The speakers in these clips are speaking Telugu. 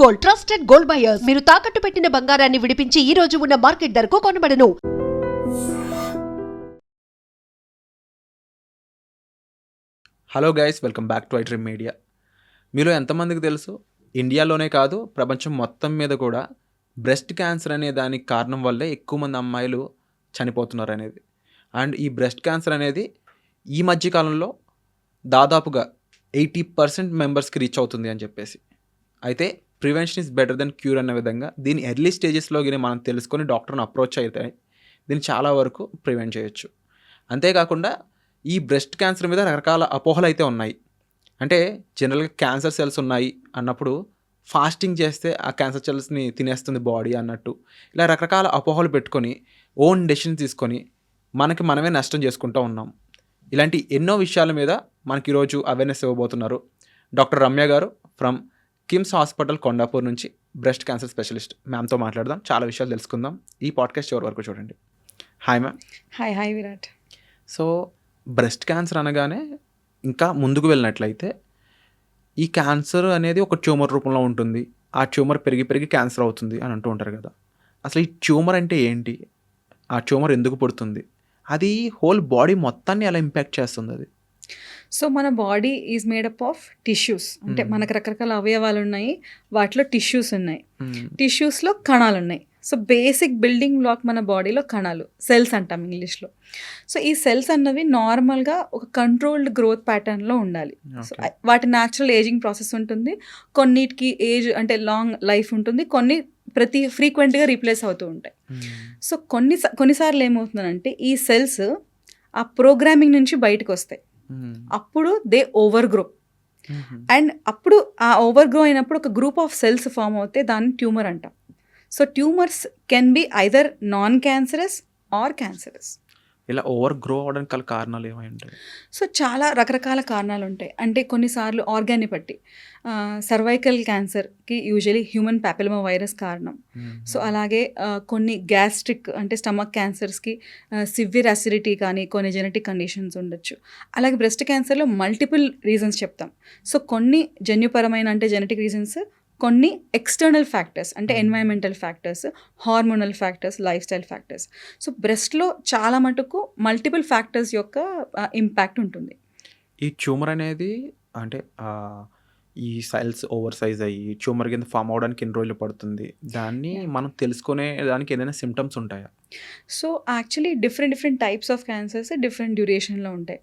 Gold, trusted gold buyers. మీరు తాకట్టు పెట్టిన బంగారాన్ని విడిపించి ఈ రోజు ఉన్న మార్కెట్ ధరకు కొనబడను. Hello guys, welcome back to iDream Media. మీలో ఎంతమందికి తెలుసు, ఇండియాలోనే కాదు ప్రపంచం మొత్తం మీద కూడా బ్రెస్ట్ క్యాన్సర్ అనే దానికి కారణం వల్లే ఎక్కువ మంది అమ్మాయిలు చనిపోతున్నారు అనేది. అండ్ ఈ బ్రెస్ట్ క్యాన్సర్ అనేది ఈ మధ్యకాలంలో దాదాపుగా 80% మెంబర్స్కి రీచ్ అవుతుంది అని చెప్పేసి. అయితే prevention is better than cure అనే విధంగా దీని ఎర్లీ స్టేజెస్లోకి మనం తెలుసుకొని డాక్టర్ని అప్రోచ్ అయితే దీన్ని చాలా వరకు ప్రివెంట్ చేయొచ్చు. అంతేకాకుండా ఈ బ్రెస్ట్ క్యాన్సర్ మీద రకరకాల అపోహలు అయితే ఉన్నాయి. అంటే జనరల్గా క్యాన్సర్ సెల్స్ ఉన్నాయి అన్నప్పుడు ఫాస్టింగ్ చేస్తే ఆ క్యాన్సర్ సెల్స్ని తినేస్తుంది బాడీ అన్నట్టు, ఇలా రకరకాల అపోహలు పెట్టుకొని ఓన్ డెసిషన్ తీసుకొని మనకి మనమే నష్టం చేసుకుంటూ ఉన్నాం. ఇలాంటి ఎన్నో విషయాల మీద మనకి ఈరోజు అవేర్నెస్ ఇవ్వబోతున్నారు డాక్టర్ రమ్య గారు ఫ్రమ్ కిమ్స్ హాస్పిటల్ కొండాపూర్ నుంచి, బ్రెస్ట్ క్యాన్సర్ స్పెషలిస్ట్. మ్యామ్తో మాట్లాడదాం, చాలా విషయాలు తెలుసుకుందాం. ఈ పాడ్కాస్ట్ చివరి వరకు చూడండి. Hi ma'am. Hi Virat. So breast cancer అనగానే ఇంకా ముందుకు వెళ్ళినట్లయితే ఈ క్యాన్సర్ అనేది ఒక ట్యూమర్ రూపంలో ఉంటుంది. ఆ ట్యూమర్ పెరిగి పెరిగి క్యాన్సర్ అవుతుంది అని అంటూ ఉంటారు కదా. అసలు ఈ ట్యూమర్ అంటే ఏంటి, ఆ ట్యూమర్ ఎందుకు పుడుతుంది, అది హోల్ బాడీ మొత్తాన్ని ఎలా ఇంపాక్ట్ చేస్తుంది అది? సో మన body is made up of tissues. అంటే మనకు రకరకాల అవయవాలు ఉన్నాయి, వాటిలో టిష్యూస్ ఉన్నాయి, టిష్యూస్లో కణాలు ఉన్నాయి. సో బేసిక్ బిల్డింగ్ బ్లాక్ మన బాడీలో కణాలు, సెల్స్ అంటాం ఇంగ్లీష్లో. సో ఈ సెల్స్ అన్నవి నార్మల్గా ఒక కంట్రోల్డ్ గ్రోత్ ప్యాటర్న్లో ఉండాలి. సో వాటి న్యాచురల్ ఏజింగ్ ప్రాసెస్ ఉంటుంది. కొన్నిటికి ఏజ్ అంటే లాంగ్ లైఫ్ ఉంటుంది, కొన్ని ఫ్రీక్వెంట్గా రీప్లేస్ అవుతూ ఉంటాయి. సో కొన్నిసార్లు ఏమవుతుందంటే ఈ సెల్స్ ఆ ప్రోగ్రామింగ్ నుంచి బయటకు వస్తాయి. అప్పుడు దే ఓవర్ గ్రో. అండ్ అప్పుడు ఆ ఓవర్ గ్రో అయినప్పుడు ఒక గ్రూప్ ఆఫ్ సెల్స్ ఫామ్ అవుతే దాన్ని ట్యూమర్ అంటాం. So tumours can be either non cancerous or cancerous. ఇలా ఓవర్ గ్రో అవడానికి గల కారణాలు ఏమై ఉంటాయి? సో చాలా రకరకాల కారణాలు ఉంటాయి. అంటే కొన్నిసార్లు ఆర్గాన్ని బట్టి సర్వైకల్ క్యాన్సర్కి యూజువలీ హ్యూమన్ ప్యాపిలోమా వైరస్ కారణం. సో అలాగే కొన్ని గ్యాస్ట్రిక్ అంటే స్టమక్ క్యాన్సర్స్కి సివియర్ అసిడిటీ కానీ కొన్ని జెనెటిక్ కండిషన్స్ ఉండొచ్చు. అలాగే బ్రెస్ట్ క్యాన్సర్లో మల్టిపుల్ రీజన్స్ చెప్తాం. సో కొన్ని జన్యుపరమైన అంటే జెనెటిక్ రీజన్స్, కొన్ని ఎక్స్టర్నల్ ఫ్యాక్టర్స్ అంటే environmental factors, hormonal factors, life style factors. So బ్రెస్ట్లో చాలా మటుకు మల్టిపుల్ ఫ్యాక్టర్స్ యొక్క ఇంపాక్ట్ ఉంటుంది. ఈ ట్యూమర్ అనేది అంటే ఈ సెల్స్ ఓవర్ సైజ్ అయ్యి ట్యూమర్ కింద ఫామ్ అవడానికి ఎన్ని రోజులు పడుతుంది, దాన్ని మనం తెలుసుకునే దానికి ఏదైనా సిమ్టమ్స్ ఉంటాయా? So actually different types of cancers different డ్యూరేషన్లో ఉంటాయి.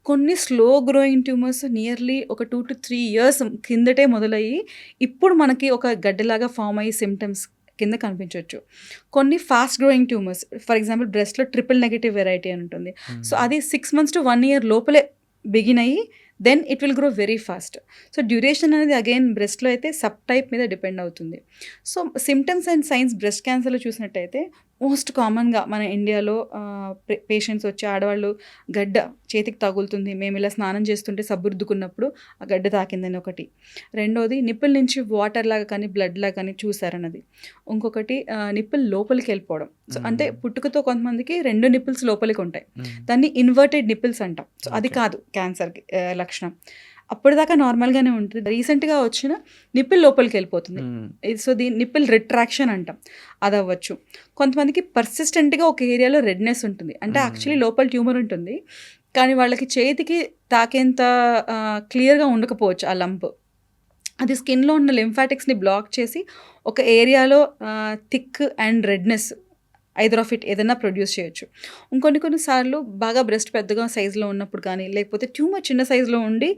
కొన్ని స్లో గ్రోయింగ్ ట్యూమర్స్ నియర్లీ ఒక 2 to 3 years కిందటే మొదలయ్యి ఇప్పుడు మనకి ఒక గడ్డలాగా ఫామ్ అయ్యి సిమ్టమ్స్ కింద కనిపించవచ్చు. కొన్ని fast growing tumours, for example బ్రెస్ట్లో ట్రిపుల్ నెగటివ్ వెరైటీ అని ఉంటుంది. సో అది 6 months to 1 year లోపలే బిగిన్ అయ్యి then it will grow very fast. So duration అనేది అగైన్ బ్రెస్ట్లో అయితే సబ్ టైప్ మీద డిపెండ్ అవుతుంది. So symptoms and signs breast క్యాన్సర్లో చూసినట్టయితే మోస్ట్ కామన్గా మన ఇండియాలో పేషెంట్స్ వచ్చి ఆడవాళ్ళు గడ్డ చేతికి తగులుతుంది, మేము ఇలా స్నానం చేస్తుంటే సబ్బురుద్దుకున్నప్పుడు ఆ గడ్డ తాకిందని ఒకటి. రెండోది నిప్పుల నుంచి వాటర్ లాగా కానీ బ్లడ్ లాగా కానీ చూసారన్నది. ఇంకొకటి నిప్పులు లోపలికి వెళ్ళిపోవడం. సో అంటే పుట్టుకతో కొంతమందికి 2 నిప్పుల్స్ లోపలికి ఉంటాయి, దాన్ని ఇన్వర్టెడ్ నిప్పుల్స్ అంటాం. సో అది కాదు క్యాన్సర్కి లక్షణం. అప్పటిదాకా నార్మల్గానే ఉంటుంది, రీసెంట్గా వచ్చిన నిప్పుల్ లోపలికి వెళ్ళిపోతుంది. సో దీని నిప్పుల్ రిట్రాక్షన్ అంటాం, అది అవ్వచ్చు. కొంతమందికి పర్సిస్టెంట్గా ఒక ఏరియాలో రెడ్నెస్ ఉంటుంది, అంటే యాక్చువల్లీ లోపల ట్యూమర్ ఉంటుంది కానీ వాళ్ళకి చేతికి తాకేంత క్లియర్గా ఉండకపోవచ్చు ఆ లంప్. అది స్కిన్లో ఉన్న లింఫాటిక్స్ని బ్లాక్ చేసి ఒక ఏరియాలో thick and redness either of it ఏదైనా ప్రొడ్యూస్ చేయొచ్చు. కొన్నిసార్లు బాగా బ్రెస్ట్ పెద్దగా సైజులో ఉన్నప్పుడు కానీ, లేకపోతే ట్యూమర్ చిన్న సైజులో ఉండి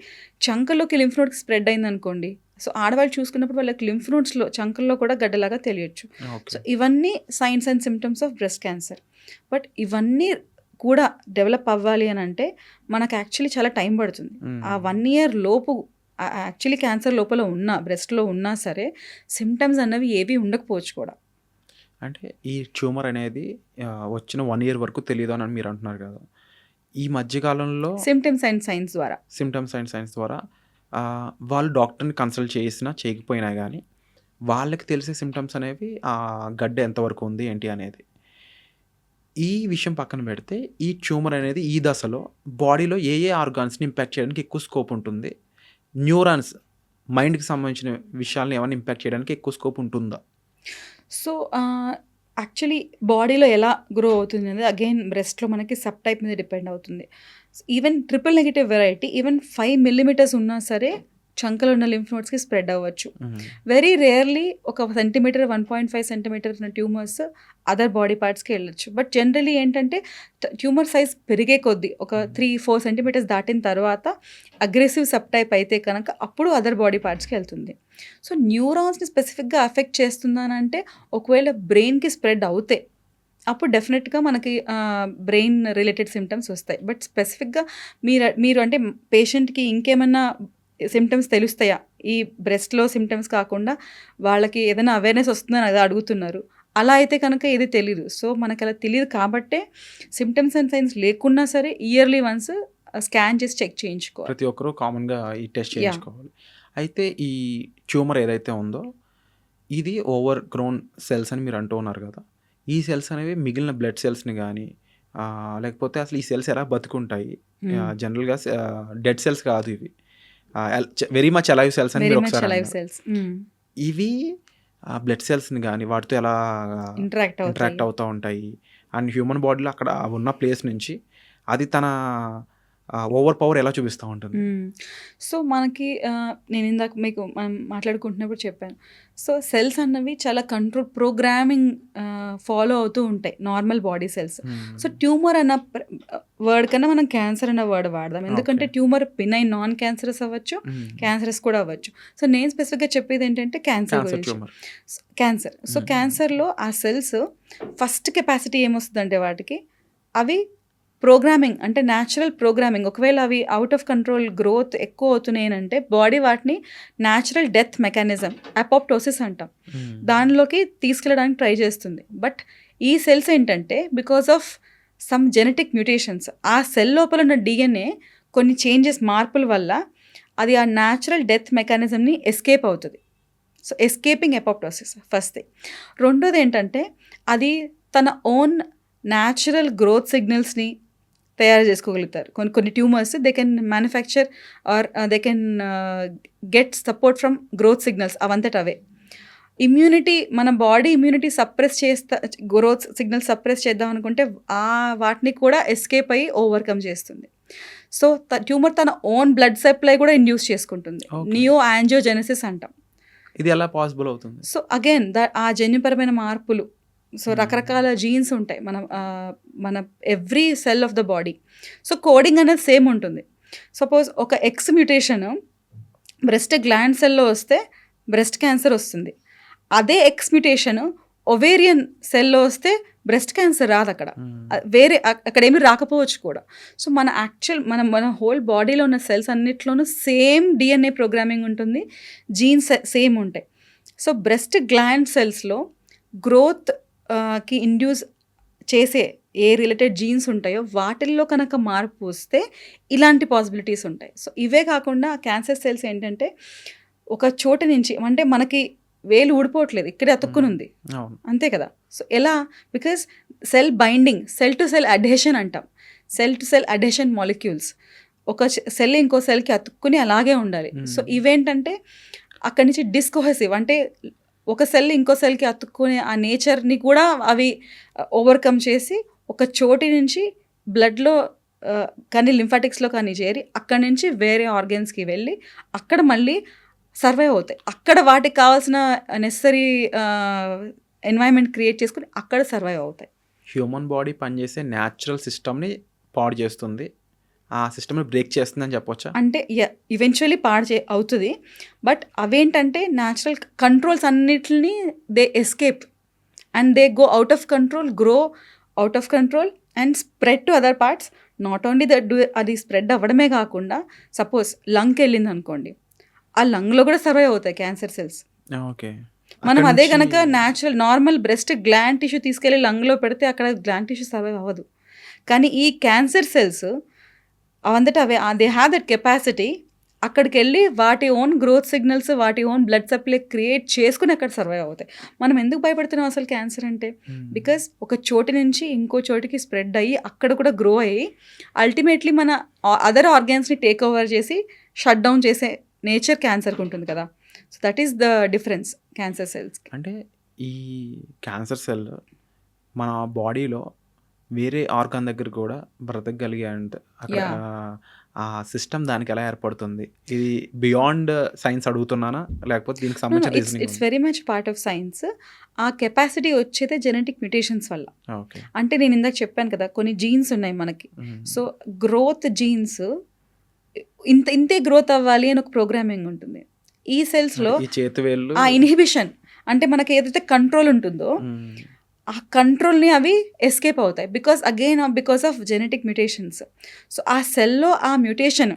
చంకలోకి లింఫ్ నోడ్కి స్ప్రెడ్ అయింది అనుకోండి. సో ఆడవాళ్ళు చూసుకున్నప్పుడు వాళ్ళకి లింఫ్ నోడ్స్లో చంకల్లో కూడా గడ్డలాగా తెలియచ్చు. సో ఇవన్నీ science and symptoms of breast cancer. But ఇవన్నీ కూడా డెవలప్ అవ్వాలి అని అంటే మనకు యాక్చువల్లీ చాలా టైం పడుతుంది. ఆ 1 year లోపు యాక్చువల్లీ క్యాన్సర్ లోపల ఉన్నా బ్రెస్ట్లో ఉన్నా సరే సిమ్టమ్స్ అన్నవి ఏవి ఉండకపోవచ్చు కూడా. అంటే ఈ ట్యూమర్ అనేది వచ్చిన 1 year వరకు తెలియదు అని మీరు అంటున్నారు కదా. ఈ మధ్యకాలంలో సిమ్టమ్స్ అండ్ సైన్స్ ద్వారా వాళ్ళు డాక్టర్ని కన్సల్ట్ చేసినా చేయకపోయినా కానీ వాళ్ళకి తెలిసే సిమ్టమ్స్ అనేవి ఆ గడ్డ ఎంతవరకు ఉంది ఏంటి అనేది. ఈ విషయం పక్కన పెడితే ఈ ట్యూమర్ అనేది ఈ దశలో బాడీలో ఏ ఆర్గాన్స్ని ఇంపాక్ట్ చేయడానికి ఎక్కువ స్కోప్ ఉంటుంది. న్యూరాన్స్ మైండ్‌కి సంబంధించిన విషయాలను ఏమైనా ఇంపాక్ట్ చేయడానికి ఎక్కువ స్కోప్ ఉంటుందా? సో, యాక్చువల్లీ బాడీలో ఎలా గ్రో అవుతుంది అనేది అగైన్ బ్రెస్ట్‌లో మనకి సబ్ టైప్ మీద డిపెండ్ అవుతుంది. Even triple negative variety even 5 millimetres ఉన్నా సరే చంకలో ఉన్న లింఫ్ నోడ్స్‌కి స్ప్రెడ్ అవ్వచ్చు. వెరీ రేర్‌లీ ఒక సెంటీమీటర్, 1.5 సెంటీమీటర్ ఉన్న ట్యూమర్స్ అదర్ బాడీ పార్ట్స్‌కి వెళ్ళొచ్చు. బట్ జనరల్లీ ఏంటంటే ట్యూమర్ సైజ్ పెరిగే కొద్దీ ఒక 3-4 సెంటీమీటర్స్ దాటిన తర్వాత అగ్రెసివ్ సబ్ టైప్ అయితే కనుక అప్పుడు అదర్ బాడీ పార్ట్స్‌కి వెళ్తుంది. సో న్యూరాన్స్‌ని స్పెసిఫిక్‌గా అఫెక్ట్ చేస్తుందనంటే ఒకవేళ బ్రెయిన్‌కి స్ప్రెడ్ అవుతే అప్పుడు డెఫినెట్‌గా మనకి బ్రెయిన్ రిలేటెడ్ సిమ్టమ్స్ వస్తాయి. బట్ స్పెసిఫిక్‌గా మీరు అంటే పేషెంట్‌కి ఇంకేమన్నా సిమ్టమ్స్ తెలుస్తాయా? ఈ బ్రెస్ట్‌లో సిమ్టమ్స్ కాకుండా వాళ్ళకి ఏదైనా అవేర్‌నెస్ వస్తుందని అదే అడుగుతున్నారు. అలా అయితే కనుక ఏది తెలీదు. సో మనకలా తెలీదు కాబట్టే సిమ్టమ్స్ అండ్ సైన్స్ లేకున్నా సరే ఇయర్లీ వన్స్ స్కాన్ చేసి చెక్ చేయించుకోవాలి. ప్రతి ఒక్కరు కామన్‌గా ఈ టెస్ట్ యాహ్! చేయించుకోవాలి. అయితే ఈ ట్యూమర్ ఏదైతే ఉందో ఇది ఓవర్ గ్రోన్ సెల్స్ అని మీరు అంటూ ఉన్నారు కదా! ఈ సెల్స్ అనేవి మిగిలిన బ్లడ్ సెల్స్‌ని గానీ లేకపోతే అసలు ఈ సెల్స్ ఎలా బతికుంటాయి? జనరల్‌గా డెడ్ సెల్స్ కాదు ఇవి. వెరీ మచ్ అలైవ్ సెల్స్ అని వెరీ మీరు మచ్ ఒకసారి అలైవ్ అన్నారు. సెల్స్. ఇవి బ్లడ్ సెల్స్‌ని గానీ వాటితో ఎలా ఇంటరాక్ట్ అవుతాయి. ఇంటరాక్ట్ అవుతా ఉంటాయి. అండ్ హ్యూమన్ బాడీలో అక్కడ ఉన్న ప్లేస్ నుంచి అది తన ఓవర్ పవర్ ఎలా చూపిస్తా ఉంటుంది? సో మనకి నేను ఇందాక మీకు మనం మాట్లాడుకుంటున్నప్పుడు చెప్పాను. సో సెల్స్ అన్నవి చాలా ప్రోగ్రామింగ్ ఫాలో అవుతూ ఉంటాయి normal body cells. So tumour అన్న వర్డ్ కన్నా మనం క్యాన్సర్ అన్న వర్డ్ వాడదాం. ఎందుకంటే okay. Tumour benign non cancerous అవ్వచ్చు, క్యాన్సరస్ కూడా అవ్వచ్చు. సో నేను స్పెసిఫిక్‌గా చెప్పేది ఏంటంటే క్యాన్సర్ క్యాన్సర్ గురించి. ట్యూమర్. క్యాన్సర్. సో క్యాన్సర్‌లో ఆ సెల్స్ ఫస్ట్ కెపాసిటీ ఏమొస్తదంటే వాటికి అవి ప్రోగ్రామింగ్ అంటే న్యాచురల్ ప్రోగ్రామింగ్ ఒకవేళ అవి అవుట్ ఆఫ్ కంట్రోల్ గ్రోత్ ఎక్కువ అవుతున్నాయనంటే బాడీ వాటిని న్యాచురల్ డెత్ మెకానిజం అపోప్టోసిస్ అంటాం. దానిలోకి తీసుకెళ్ళడానికి ట్రై చేస్తుంది. బట్ ఈ సెల్స్ ఏంటంటే because of some genetic mutations ఆ సెల్ లోపల ఉన్న DNA కొన్ని చేంజెస్ మార్పుల వల్ల అది ఆ న్యాచురల్ డెత్ మెకానిజంని ఎస్కేప్ అవుతుంది. So escaping apoptosis first thing. రెండోది ఏంటంటే అది తన ఓన్ న్యాచురల్ గ్రోత్ సిగ్నల్స్ని తయారు చేసుకోగలుగుతారు. కొన్ని tumours they can manufacture or they can get support from growth signals అవంతట అవే. ఇమ్యూనిటీ మన body immunity suppress growth signals suppress చేద్దాం అనుకుంటే వాటిని కూడా ఎస్కేప్ అయ్యి ఓవర్కమ్ చేస్తుంది. సో ట్యూమర్ తన ఓన్ బ్లడ్ సప్లై కూడా ఇండ్యూస్ చేసుకుంటుంది. ఓకే. నియో యాంజియోజెనసిస్ అంటాం. ఇది ఎలా పాసిబుల్ అవుతుంది? సో అగైన్ ఆ జన్యుపరమైన మార్పులు సో రకరకాల జీన్స్ ఉంటాయి మన every cell of the body. So coding అనేది సేమ్ ఉంటుంది. సపోజ్ ఒక ఎక్స్ మ్యూటేషన్ బ్రెస్ట్ గ్లాండ్ సెల్లో వస్తే బ్రెస్ట్ క్యాన్సర్ వస్తుంది. అదే ఎక్స్ మ్యూటేషన్ ఒవేరియన్ సెల్లో వస్తే బ్రెస్ట్ క్యాన్సర్ రాదు అక్కడ. వేరే అక్కడ ఏమి రాకపోవచ్చు కూడా. సో మన హోల్ బాడీలో ఉన్న సెల్స్ అన్నిట్లోనూ సేమ్ DNA ప్రోగ్రామింగ్ ఉంటుంది, జీన్స్ సేమ్ ఉంటాయి. సో బ్రెస్ట్ గ్లాండ్ సెల్స్లో గ్రోత్ కి ఇండ్యూస్ చేసే ఏ రిలేటెడ్ జీన్స్ ఉంటాయో వాటిల్లో కనుక మార్పు వస్తే ఇలాంటి పాసిబిలిటీస్ ఉంటాయి. సో ఇవే కాకుండా క్యాన్సర్ సెల్స్ ఏంటంటే ఒక చోటు నుంచి అంటే మనకి వేలు ఊడిపోవట్లేదు, ఇక్కడే అతుక్కుని ఉంది, అవును. అంతే కదా. సో ఎలా? Because cell binding, cell to cell adhesion అంటాం. Cell to cell adhesion molecules ఒక సెల్ ఇంకో సెల్కి అతుక్కుని అలాగే ఉండాలి. సో ఇవేంటంటే అక్కడి నుంచి డిస్కోహెసివ్ అంటే ఒక సెల్ ఇంకో సెల్కి అతుక్కునే ఆ నేచర్ని కూడా అవి ఓవర్కమ్ చేసి ఒక చోటి నుంచి బ్లడ్లో కానీ లింఫాటిక్స్లో కానీ చేరి అక్కడి నుంచి వేరే ఆర్గన్స్కి వెళ్ళి అక్కడ మళ్ళీ సర్వైవ్ అవుతాయి. అక్కడ వాటికి కావాల్సిన నెసరీ ఎన్వైరన్మెంట్ క్రియేట్ చేసుకుని అక్కడ సర్వైవ్ అవుతాయి. హ్యూమన్ బాడీ పనిచేసే న్యాచురల్ సిస్టమ్ని పాడు చేస్తుంది, ఆ సిస్టమ్ని బ్రేక్ చేస్తుందని చెప్పొచ్చా? అంటే ఈవెన్చువల్లీ అవుతుంది. బట్ అవేంటంటే న్యాచురల్ కంట్రోల్స్ అన్నిటిని they escape and they go out of control, grow out of control and spread to other parts. Not only అది స్ప్రెడ్ అవ్వడమే కాకుండా సపోజ్ లంగ్కి వెళ్ళింది అనుకోండి, ఆ లంగ్లో కూడా సర్వైవ్ అవుతాయి క్యాన్సర్ సెల్స్. ఓకే. మనం అదే కనుక natural normal breast gland tissue తీసుకెళ్ళి లంగ్లో పెడితే అక్కడ గ్లాండ్ టిష్యూ సర్వైవ్ అవ్వదు. కానీ ఈ క్యాన్సర్ సెల్స్ అవంతటా అవే దే హ్యావ్ దట్ కెపాసిటీ అక్కడికి వెళ్ళి వాటి ఓన్ గ్రోత్ సిగ్నల్స్ వాటి ఓన్ బ్లడ్ సప్లై క్రియేట్ చేసుకుని అక్కడ సర్వైవ్ అవుతాయి. మనం ఎందుకు భయపడుతున్నాం అసలు క్యాన్సర్ అంటే? బికాస్ ఒక చోటి నుంచి ఇంకో చోటికి స్ప్రెడ్ అయ్యి అక్కడ కూడా గ్రో అయ్యి అల్టిమేట్లీ మన అదర్ ఆర్గాన్స్ని టేక్ ఓవర్ చేసి షట్ డౌన్ చేసే నేచర్ క్యాన్సర్కి ఉంటుంది కదా. So that is the difference cancer సెల్స్కి. అంటే ఈ క్యాన్సర్ సెల్ మన బాడీలో వేరే ఆర్గాన్ దగ్గర కూడా బ్రతకగలిగే అంటే అక్కడ ఆ సిస్టమ్ దానికి ఎలా ఏర్పడుతుంది? ఇది బియాండ్ సైన్స్ అడుగుతున్నానా లేకపోతే దీనికి సంబంధించిన it's reasoning very much part of science. ఆ కెపాసిటీ వచ్చేదే జెనెటిక్ మ్యూటేషన్స్ వల్ల. ఓకే. అంటే నేను ఇందాక చెప్పాను కదా, కొన్ని జీన్స్ ఉన్నాయి మనకి. సో గ్రోత్ జీన్స్ ఇంతే గ్రోత్ అవ్వాలి అని ఒక ప్రోగ్రామింగ్ ఉంటుంది. ఈ సెల్స్లో ఈ చేతి వేళ్ళు ఆ ఇన్హిబిషన్ అంటే మనకి ఏదైతే కంట్రోల్ ఉంటుందో ఆ కంట్రోల్ని అవి ఎస్కేప్ అవుతాయి because of genetic mutations. So ఆ సెల్లో ఆ మ్యూటేషన్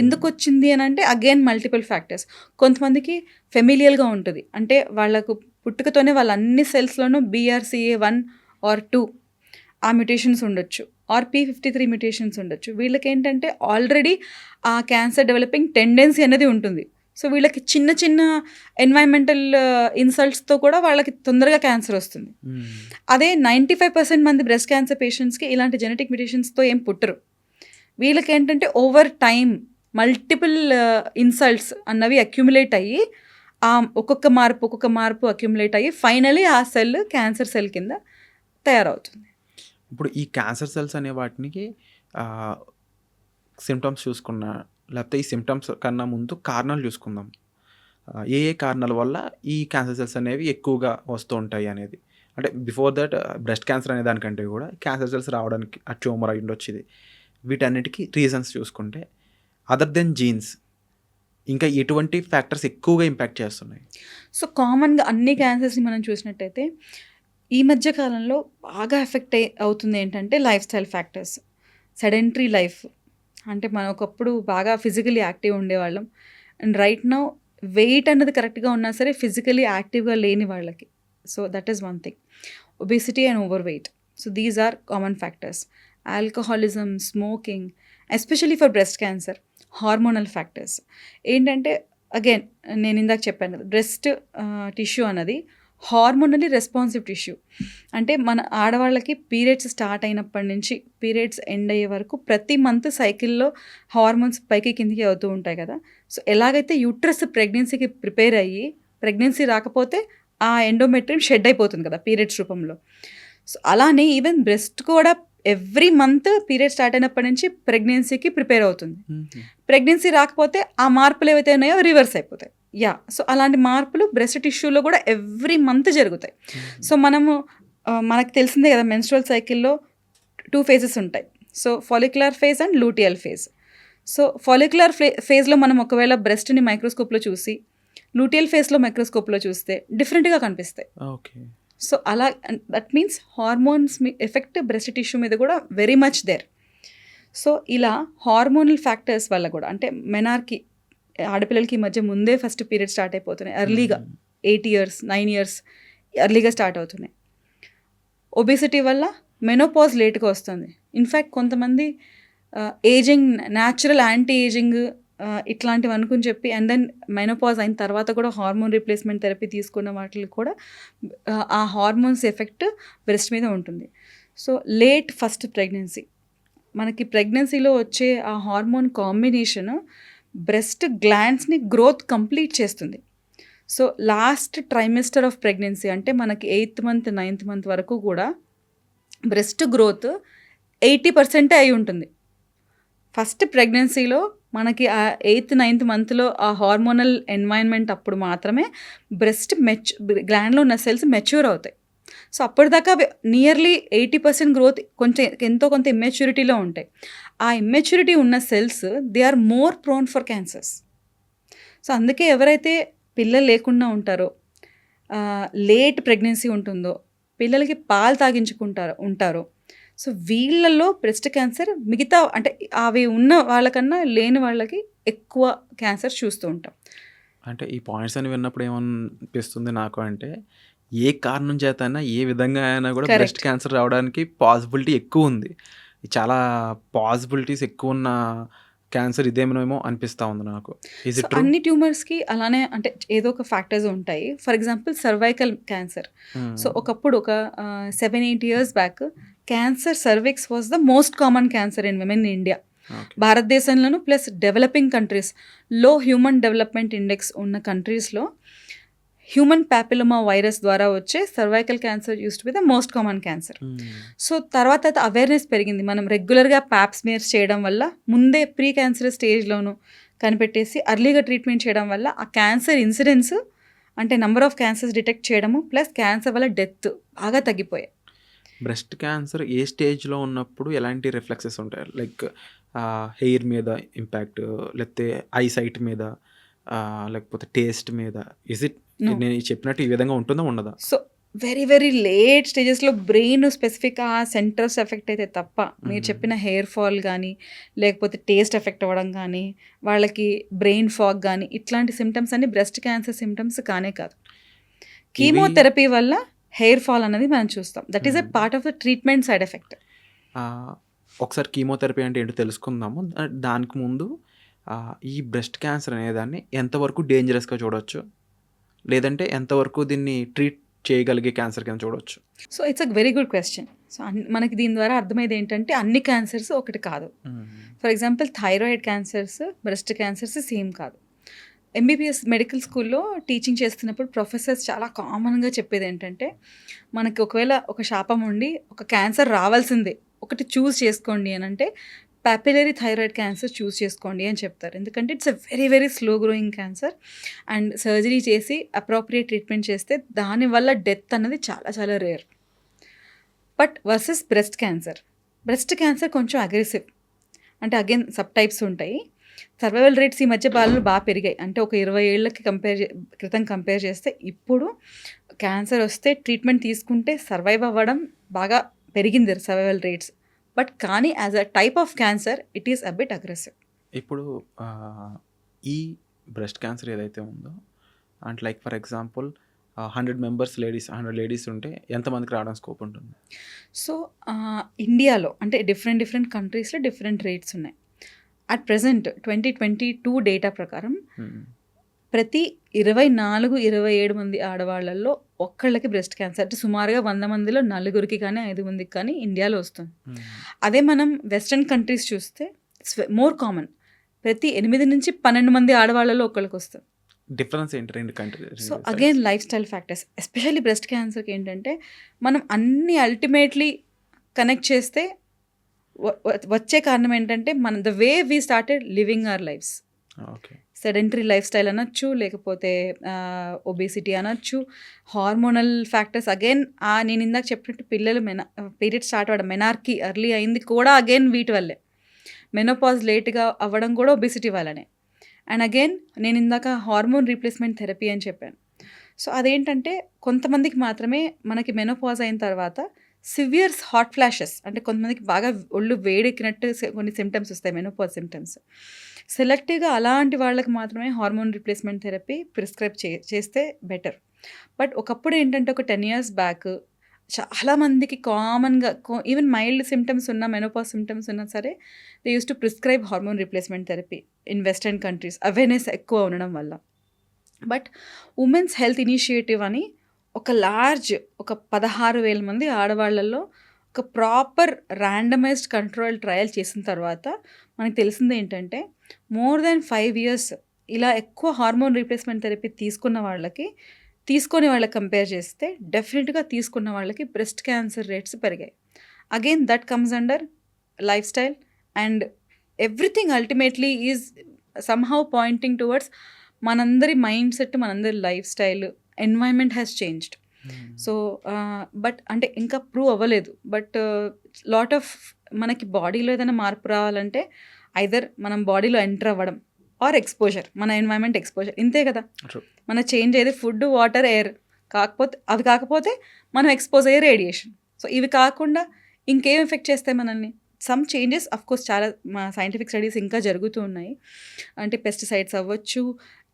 ఎందుకు వచ్చింది అని అంటే అగైన్ మల్టిపుల్ ఫ్యాక్టర్స్. కొంతమందికి ఫెమిలియల్గా ఉంటుంది, అంటే వాళ్ళకు పుట్టుకతోనే వాళ్ళ అన్ని సెల్స్లోనూ BRCA1 ఆర్ 2 ఆ మ్యూటేషన్స్ ఉండొచ్చు, ఆర్ P53 మ్యూటేషన్స్ ఉండొచ్చు. వీళ్ళకి ఏంటంటే ఆల్రెడీ ఆ క్యాన్సర్ డెవలపింగ్ టెండెన్సీ అనేది ఉంటుంది. సో వీళ్ళకి చిన్న చిన్న ఎన్వైరన్మెంటల్ ఇన్సల్ట్స్తో కూడా వాళ్ళకి తొందరగా క్యాన్సర్ వస్తుంది. అదే 95% మంది బ్రెస్ట్ క్యాన్సర్ పేషెంట్స్కి ఇలాంటి జెనెటిక్ మ్యూటేషన్స్తో ఏం పుట్టరు. వీళ్ళకి ఏంటంటే ఓవర్ టైం మల్టిపుల్ ఇన్సల్ట్స్ అన్నవి అక్యుములేట్ అయ్యి ఆ ఒక్కొక్క మార్పు అక్యుములేట్ అయ్యి ఫైనలీ ఆ సెల్ క్యాన్సర్ సెల్ కింద తయారవుతుంది. ఇప్పుడు ఈ క్యాన్సర్ సెల్స్ అనే వాటికి సిమ్టమ్స్ చూసుకున్నా లేకపోతే ఈ సిమ్టమ్స్ కన్నా ముందు కారణాలు చూసుకుందాం. ఏ కారణాల వల్ల ఈ క్యాన్సర్ సెల్స్ అనేవి ఎక్కువగా వస్తూ ఉంటాయి అనేది. అంటే బిఫోర్ దట్ బ్రెస్ట్ క్యాన్సర్ అనే దానికంటే కూడా క్యాన్సర్ సెల్స్ రావడానికి ఆ ట్యూమర్ అయి ఉండొచ్చు. ఇది వీటన్నిటికీ రీజన్స్ చూసుకుంటే అదర్ దెన్ జీన్స్ ఇంకా ఎటువంటి ఫ్యాక్టర్స్ ఎక్కువగా ఇంపాక్ట్ చేస్తున్నాయి? సో కామన్గా అన్ని క్యాన్సర్స్ని మనం చూసినట్టయితే ఈ మధ్య కాలంలో బాగా ఎఫెక్ట్ అవుతుంది ఏంటంటే life style factors. Sedentary life అంటే మనం ఒకప్పుడు బాగా ఫిజికలీ యాక్టివ్ ఉండేవాళ్ళం, అండ్ రైట్ నౌ వెయిట్ అన్నది కరెక్ట్గా ఉన్నా సరే ఫిజికలీ యాక్టివ్గా లేని వాళ్ళకి. So that is one thing. Obesity and overweight, so these are common factors. Alcoholism, smoking, especially for breast cancer. Hormonal factors ఏంటంటే అగైన్ నేను ఇందాక చెప్పాను కదా, బ్రెస్ట్ టిష్యూ అన్నది హార్మోనల్లీ రెస్పాన్సివ్ టిష్యూ. అంటే మన ఆడవాళ్ళకి పీరియడ్స్ స్టార్ట్ అయినప్పటి నుంచి పీరియడ్స్ ఎండ్ అయ్యే వరకు ప్రతి మంత్ సైకిల్లో హార్మోన్స్ పైకి కిందికి అవుతూ ఉంటాయి కదా. సో ఎలాగైతే యూట్రస్ ప్రెగ్నెన్సీకి ప్రిపేర్ అయ్యి ప్రెగ్నెన్సీ రాకపోతే ఆ ఎండోమెట్రియం షెడ్ అయిపోతుంది కదా పీరియడ్స్ రూపంలో. సో అలానే ఈవెన్ బ్రెస్ట్ కూడా ఎవ్రీ మంత్ పీరియడ్ స్టార్ట్ అయినప్పటి నుంచి ప్రెగ్నెన్సీకి ప్రిపేర్ అవుతుంది. ప్రెగ్నెన్సీ రాకపోతే ఆ మార్పులు ఏవైతే ఉన్నాయో రివర్స్ అయిపోతాయి. సో అలాంటి మార్పులు బ్రెస్ట్ టిష్యూలో కూడా ఎవ్రీ మంత్ జరుగుతాయి. సో మనకు తెలిసిందే కదా, మెన్స్ట్రువల్ సైకిల్లో 2 phases ఉంటాయి. So follicular phase and luteal phase. So follicular ఫేజ్లో మనం ఒకవేళ బ్రెస్ట్ని మైక్రోస్కోప్లో చూసి లూటియల్ ఫేజ్లో మైక్రోస్కోప్లో చూస్తే డిఫరెంట్గా కనిపిస్తాయి. ఓకే. సో అలా that means hormones effect breast tissue మీద కూడా వెరీ మచ్ దేర్. సో ఇలా హార్మోనల్ ఫ్యాక్టర్స్ వల్ల కూడా అంటే మెనార్కి ఆడపిల్లలకి ఈ మధ్య ముందే ఫస్ట్ పీరియడ్ స్టార్ట్ అయిపోతున్నాయి, ఎర్లీగా 8 years 9 years ఎర్లీగా స్టార్ట్ అవుతున్నాయి. ఒబేసిటీ వల్ల మెనోపాజ్ లేట్గా వస్తుంది. ఇన్ఫ్యాక్ట్ కొంతమంది ఏజింగ్ న్యాచురల్ యాంటీ ఏజింగ్ ఇట్లాంటివి అనుకుని చెప్పి అండ్ దెన్ మెనోపాజ్ అయిన తర్వాత కూడా హార్మోన్ రీప్లేస్మెంట్ థెరపీ తీసుకున్న వాటికి కూడా ఆ హార్మోన్స్ ఎఫెక్ట్ బ్రెస్ట్ మీద ఉంటుంది. సో లేట్ ఫస్ట్ ప్రెగ్నెన్సీ, మనకి ప్రెగ్నెన్సీలో వచ్చే ఆ హార్మోన్ కాంబినేషన్ బ్రెస్ట్ గ్లాండ్స్ని గ్రోత్ కంప్లీట్ చేస్తుంది. So last trimester of pregnancy అంటే మనకి 8th month 9th month వరకు కూడా బ్రెస్ట్ గ్రోత్ 80% అయి ఉంటుంది. ఫస్ట్ ప్రెగ్నెన్సీలో మనకి ఆ 8th 9th monthలో ఆ హార్మోనల్ ఎన్వైరన్మెంట్ అప్పుడు మాత్రమే బ్రెస్ట్ గ్లాండ్లో ఉన్న సెల్స్ మెచ్యూర్ అవుతాయి. సో అప్పటిదాకా నియర్లీ 80% గ్రోత్ ఎంతో కొంత ఇమ్మెచ్యూరిటీలో ఉంటాయి. ఆ ఇమ్మెచ్యూరిటీ ఉన్న cells they are more prone for cancers. So అందుకే ఎవరైతే పిల్లలు లేకుండా ఉంటారో, లేట్ ప్రెగ్నెన్సీ ఉంటుందో, పిల్లలకి పాలు ఉంటారో, సో వీళ్ళల్లో బ్రెస్ట్ క్యాన్సర్ మిగతా అంటే అవి ఉన్న వాళ్ళకన్నా లేని వాళ్ళకి ఎక్కువ క్యాన్సర్ చూస్తూ ఉంటాం. అంటే ఈ పాయింట్స్ అని విన్నప్పుడు ఏమనిపిస్తుంది నాకు అంటే ఏ కారణం చేత అయినా ఏ విధంగా అయినా కూడా బ్రెస్ట్ క్యాన్సర్ రావడానికి పాసిబిలిటీ ఎక్కువ ఉంది. చాలా పాసిబిలిటీస్ ఎక్కువ ఉన్న క్యాన్సర్ ఇదేమేమో అనిపిస్తూ ఉంది నాకు. అన్ని ట్యూమర్స్కి అలానే అంటే ఏదో ఒక ఫ్యాక్టర్స్ ఉంటాయి. For example cervical cancer. So ఒకప్పుడు ఒక 7-8 years back cancer cervix was the most common cancer in women in India. Okay. భారతదేశంలోను ప్లస్ డెవలపింగ్ కంట్రీస్, లో హ్యూమన్ డెవలప్మెంట్ ఇండెక్స్ ఉన్న కంట్రీస్లో హ్యూమన్ ప్యాపిలోమా వైరస్ ద్వారా వచ్చే cervical cancer used to be the most common cancer. So తర్వాత అయితే అవేర్నెస్ పెరిగింది. మనం రెగ్యులర్గా ప్యాప్ స్మియర్స్ చేయడం వల్ల ముందే ప్రీ క్యాన్సర్ స్టేజ్లోను కనిపెట్టేసి అర్లీగా ట్రీట్మెంట్ చేయడం వల్ల ఆ క్యాన్సర్ ఇన్సిడెన్స్ అంటే నెంబర్ ఆఫ్ క్యాన్సర్స్ డిటెక్ట్ చేయడము ప్లస్ క్యాన్సర్ వల్ల డెత్ బాగా తగ్గిపోయాయి. బ్రెస్ట్ క్యాన్సర్ ఏ స్టేజ్లో ఉన్నప్పుడు ఎలాంటి రిఫ్లెక్సెస్ ఉంటాయి? లైక్ హెయిర్ మీద ఇంపాక్ట్, లేకపోతే ఐసైట్ మీద, లేకపోతే టేస్ట్ మీద? Is it No. నేను చెప్పినట్టు ఈ విధంగా ఉంటుందా ఉండదా? సో వెరీ వెరీ లేట్ స్టేజెస్లో బ్రెయిన్ స్పెసిఫిక్ ఆ సెంటర్స్ ఎఫెక్ట్ అయితే తప్ప మీరు చెప్పిన హెయిర్ ఫాల్ కానీ లేకపోతే టేస్ట్ ఎఫెక్ట్ అవ్వడం కానీ వాళ్ళకి బ్రెయిన్ ఫాగ్ కానీ ఇట్లాంటి సిమ్టమ్స్ అన్ని బ్రెస్ట్ క్యాన్సర్ సిమ్టమ్స్ కానే కాదు. కీమోథెరపీ వల్ల హెయిర్ ఫాల్ అనేది మనం చూస్తాం. That is a part of the treatment side effect. ఒకసారి కీమోథెరపీ అంటే ఏంటో తెలుసుకుందాము. దానికి ముందు ఈ బ్రెస్ట్ క్యాన్సర్ అనేదాన్ని ఎంతవరకు డేంజరస్గా చూడవచ్చు, లేదంటే ఎంతవరకు దీన్ని ట్రీట్ చేయగలిగే క్యాన్సర్ కింద చూడవచ్చు? So it's a very good question. So మనకి దీని ద్వారా అర్థమైంది ఏంటంటే అన్ని క్యాన్సర్స్ ఒకటి కాదు. For example thyroid cancers, breast cancers same కాదు. ఎంబీబీఎస్ మెడికల్ స్కూల్లో టీచింగ్ చేస్తున్నప్పుడు ప్రొఫెసర్స్ చాలా కామన్గా చెప్పేది ఏంటంటే మనకి ఒకవేళ ఒక శాపం ఉండి ఒక క్యాన్సర్ రావాల్సిందే, ఒకటి చూస్ చేసుకోండి అని అంటే పాపిలరీ థైరాయిడ్ క్యాన్సర్ చూస్ చేసుకోండి అని చెప్తారు. ఎందుకంటే it's a very very slow growing cancer and surgery చేసి అప్రోప్రియేట్ ట్రీట్మెంట్ చేస్తే దానివల్ల డెత్ అన్నది చాలా చాలా rare. But versus breast cancer కొంచెం అగ్రెసివ్. అంటే అగైన్ సబ్ టైప్స్ ఉంటాయి. సర్వైవల్ రేట్స్ ఈ మధ్య కాలంలో బాగా పెరిగాయి. అంటే ఒక 20 ఏళ్ళకి క్రితం కంపేర్ చేస్తే ఇప్పుడు క్యాన్సర్ వస్తే ట్రీట్మెంట్ తీసుకుంటే సర్వైవ్ అవ్వడం బాగా పెరిగింది సర్వైవల్ రేట్స్. బట్ కానీ as a type of cancer it is a bit aggressive. ఇప్పుడు ఈ బ్రెస్ట్ క్యాన్సర్ ఏదైతే ఉందో అంటే లైక్ ఫర్ ఎగ్జాంపుల్ 100 లేడీస్ ఉంటే ఎంతమందికి రావడం స్కోప్ ఉంటుంది? సో ఇండియాలో అంటే డిఫరెంట్ కంట్రీస్లో డిఫరెంట్ రేట్స్ ఉన్నాయి. అట్ ప్రెజెంట్ 2022 డేటా ప్రకారం ప్రతి 24-27 మంది ఆడవాళ్ళల్లో ఒక్కళ్ళకి బ్రెస్ట్ క్యాన్సర్, అంటే సుమారుగా 100 మందిలో 4 కానీ 5 మందికి కానీ ఇండియాలో వస్తుంది. అదే మనం వెస్ట్రన్ కంట్రీస్ చూస్తే ఇట్స్ మోర్ కామన్. ప్రతి 8-12 మంది ఆడవాళ్ళలో ఒక్కళ్ళకి వస్తుంది. డిఫరెన్స్ ఏంటి రెండు country? So again life style factors, especially breast క్యాన్సర్కి ఏంటంటే మనం అన్ని అల్టిమేట్లీ కనెక్ట్ చేస్తే వచ్చే కారణం ఏంటంటే the way we started living our lives. Okay. Sedentary lifestyle అనొచ్చు, లేకపోతే ఒబేసిటీ అనొచ్చు, హార్మోనల్ ఫ్యాక్టర్స్. అగైన్ నేను ఇందాక చెప్పినట్టు పిల్లలు పీరియడ్ స్టార్ట్ అవ్వడం, మెనార్కీ ఎర్లీ అయింది కూడా అగైన్ వీటి వల్లే. మెనోపాజ్ లేట్గా అవ్వడం కూడా ఒబేసిటీ వల్లనే. అండ్ అగైన్ నేను ఇందాక హార్మోన్ రీప్లేస్మెంట్ థెరపీ అని చెప్పాను. సో అదేంటంటే కొంతమందికి మాత్రమే మనకి మెనోపాజ్ అయిన తర్వాత సివియర్ హాట్ ఫ్లాషెస్, అంటే కొంతమందికి బాగా ఒళ్ళు వేడెక్కినట్టు కొన్ని సిమ్టమ్స్ వస్తాయి, మెనోపాజ్ సిమ్టమ్స్. సెలెక్టివ్గా అలాంటి వాళ్ళకి మాత్రమే హార్మోన్ రీప్లేస్మెంట్ థెరపీ ప్రిస్క్రైబ్ చేస్తే బెటర్. బట్ ఒకప్పుడు ఏంటంటే ఒక 10 years బ్యాక్ చాలామందికి కామన్గా ఈవెన్ మైల్డ్ సిమ్టమ్స్ ఉన్న, మెనోపాజ్ సిమ్టమ్స్ ఉన్నా సరే they use to prescribe hormone replacement therapy in western countries, awareness ఎక్కువ ఉండడం వల్ల. బట్ ఉమెన్స్ హెల్త్ ఇనిషియేటివ్ అని ఒక 16,000 మంది ఆడవాళ్ళల్లో ఒక ప్రాపర్ ర్యాండమైజ్డ్ కంట్రోల్ ట్రయల్ చేసిన తర్వాత మనకు తెలిసింది ఏంటంటే మోర్ దాన్ 5 years ఇలా ఎక్కువ హార్మోన్ రీప్లేస్మెంట్ థెరపీ తీసుకునే వాళ్ళకి కంపేర్ చేస్తే డెఫినెట్గా తీసుకున్న వాళ్ళకి బ్రెస్ట్ క్యాన్సర్ రేట్స్ పెరిగాయి. Again that comes under life style and everything ultimately is somehow Poynting towards మనందరి మైండ్ సెట్, మనందరి life style, environment has changed. So but అంటే ఇంకా ప్రూవ్ అవ్వలేదు. బట్ లాట్ ఆఫ్ మనకి బాడీలో ఏదైనా మార్పు రావాలంటే ఐదర్ మనం బాడీలో ఎంటర్ అవ్వడం ఆర్ ఎక్స్పోజర్, మన ఎన్వైర్న్మెంట్ ఎక్స్పోజర్, ఇంతే కదా. మన చేంజ్ అయ్యేది ఫుడ్, వాటర్, ఎయిర్. కాకపోతే మనం ఎక్స్పోజ్ అయ్యే రేడియేషన్. సో ఇవి కాకుండా ఇంకేం ఎఫెక్ట్ చేస్తాయి మనల్ని? సమ్ చేంజెస్ అఫ్కోర్స్ చాలా సైంటిఫిక్ స్టడీస్ ఇంకా జరుగుతూ ఉన్నాయి. అంటే పెస్టిసైడ్స్ అవ్వచ్చు,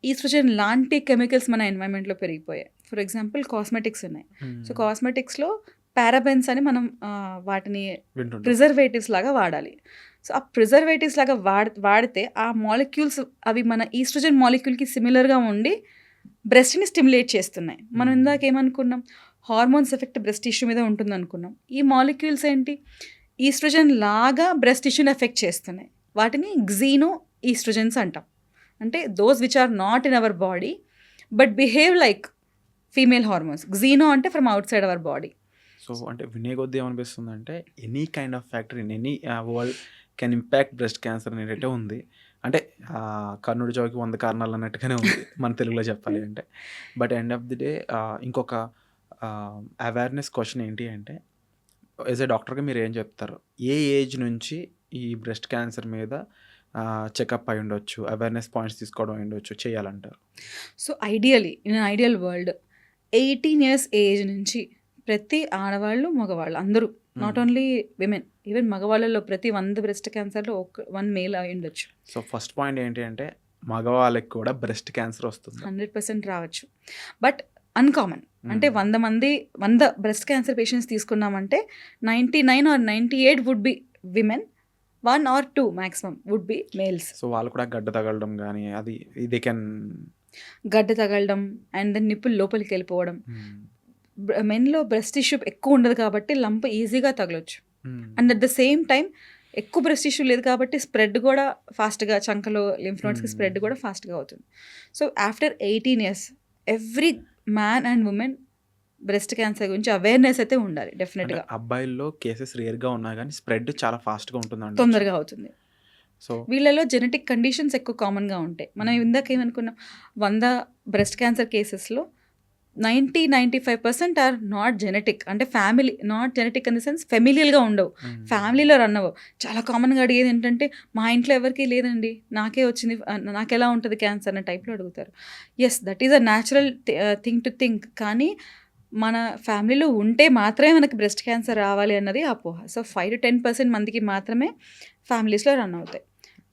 ఈస్ట్రోజన్ లాంటి కెమికల్స్ మన ఎన్వైర్న్మెంట్లో పెరిగిపోయాయి. ఫర్ ఎగ్జాంపుల్ కాస్మెటిక్స్ ఉన్నాయి. సో కాస్మెటిక్స్లో పారాబెన్స్ అని మనం వాటిని ప్రిజర్వేటివ్స్ లాగా వాడాలి. సో ఆ ప్రిజర్వేటివ్స్ లాగా వాడితే ఆ మాలిక్యూల్స్ అవి మన ఈస్ట్రోజన్ మాలిక్యూల్కి సిమిలర్గా ఉండి బ్రెస్ట్ని స్టిమ్యులేట్ చేస్తున్నాయి. మనం ఇందాక ఏమనుకున్నాం, హార్మోన్స్ ఎఫెక్ట్ బ్రెస్ట్ టిష్యూ మీద ఉంటుంది అనుకున్నాం. ఈ మాలిక్యూల్స్ ఏంటి, ఈస్ట్రోజన్ లాగా బ్రెస్ట్ టిష్యూని ఎఫెక్ట్ చేస్తున్నాయి. వాటిని గ్జీనో ఈస్ట్రోజన్స్ అంటాం. అంటే those which are not in our body but behave like female hormones. Xeno అంటే from outside our body. So అంటే వినే కొద్దీ ఏమనిపిస్తుంది అంటే any kind of factor in any world can impact breast cancer అనేటట్టే ఉంది. అంటే కర్ణుడి చావుకి 100 కారణాలు అన్నట్టుగానే ఉంది మన తెలుగులో చెప్పాలి అంటే. But end of the day ఇంకొక అవేర్నెస్ క్వశ్చన్ ఏంటి అంటే, యాజ్ ఎ డాక్టర్గా మీరు ఏం చెప్తారు? ఏ ఏజ్ నుంచి ఈ బ్రెస్ట్ క్యాన్సర్ మీద చెకప్ అయి ఉండొచ్చు, అవేర్నెస్ పాయింట్స్ తీసుకోవడం అయి ఉండొచ్చు చేయాలంటారు? So ideally in ideal world 18 years age నుంచి ప్రతి ఆడవాళ్ళు మగవాళ్ళు అందరూ, నాట్ ఓన్లీ విమెన్, ఈవెన్ మగవాళ్ళలో ప్రతి 100 బ్రెస్ట్ క్యాన్సర్లో 1 మేల్ అయి ఉండొచ్చు. సో ఫస్ట్ పాయింట్ ఏంటి అంటే మగవాళ్ళకి కూడా బ్రెస్ట్ క్యాన్సర్ వస్తుంది. 100% రావచ్చు, బట్ అన్కామన్. అంటే 100 బ్రెస్ట్ క్యాన్సర్ పేషెంట్స్ తీసుకున్నామంటే 99 or 98 would be women, 1 or 2 maximum would be males. So వాళ్ళు కూడా గడ్డ తగలడం కానీ అది ఇది కెన్ గడ్డ తగలడం అండ్ దెన్ నిప్పులు లోపలికి వెళ్ళిపోవడం. మెన్లో బ్రెస్ట్ టిష్యూ ఎక్కువ ఉండదు కాబట్టి లంప్ ఈజీగా తగలొచ్చు. And at the same time ఎక్కువ బ్రెస్ట్ టిష్యూ లేదు కాబట్టి స్ప్రెడ్ కూడా ఫాస్ట్గా, చంకలో లింఫ్ నోడ్స్కి స్ప్రెడ్ కూడా ఫాస్ట్గా అవుతుంది. So after 18 years every man and women breast cancer గురించి అవేర్నెస్ అయితే ఉండాలి డెఫినెట్గా. అబ్బాయిల్లో కేసెస్ రేర్గా ఉన్నా కానీ స్ప్రెడ్ చాలా ఫాస్ట్గా ఉంటుంది, తొందరగా అవుతుంది. సో వీళ్ళలో జెనెటిక్ కండిషన్స్ ఎక్కువ కామన్గా ఉంటాయి. మనం ఇందాక ఏమనుకున్నాం, 100 బ్రెస్ట్ క్యాన్సర్ కేసెస్లో 90-95% ఆర్ నాట్ జెనెటిక్. అంటే family not genetic in the sense ఫెమిలియల్గా ఉండవు, ఫ్యామిలీలో రన్ అవ్వవు. చాలా కామన్గా అడిగేది ఏంటంటే మా ఇంట్లో ఎవరికి లేదండి, నాకే వచ్చింది, నాకు ఎలా ఉంటుంది క్యాన్సర్ అనే టైప్లో అడుగుతారు. Yes, that is a natural thing to think. కానీ మన ఫ్యామిలీలో ఉంటే మాత్రమే మనకి బ్రెస్ట్ క్యాన్సర్ రావాలి అన్నది అపోహ. సో 5-10% మందికి మాత్రమే ఫ్యామిలీస్లో రన్ అవుతాయి.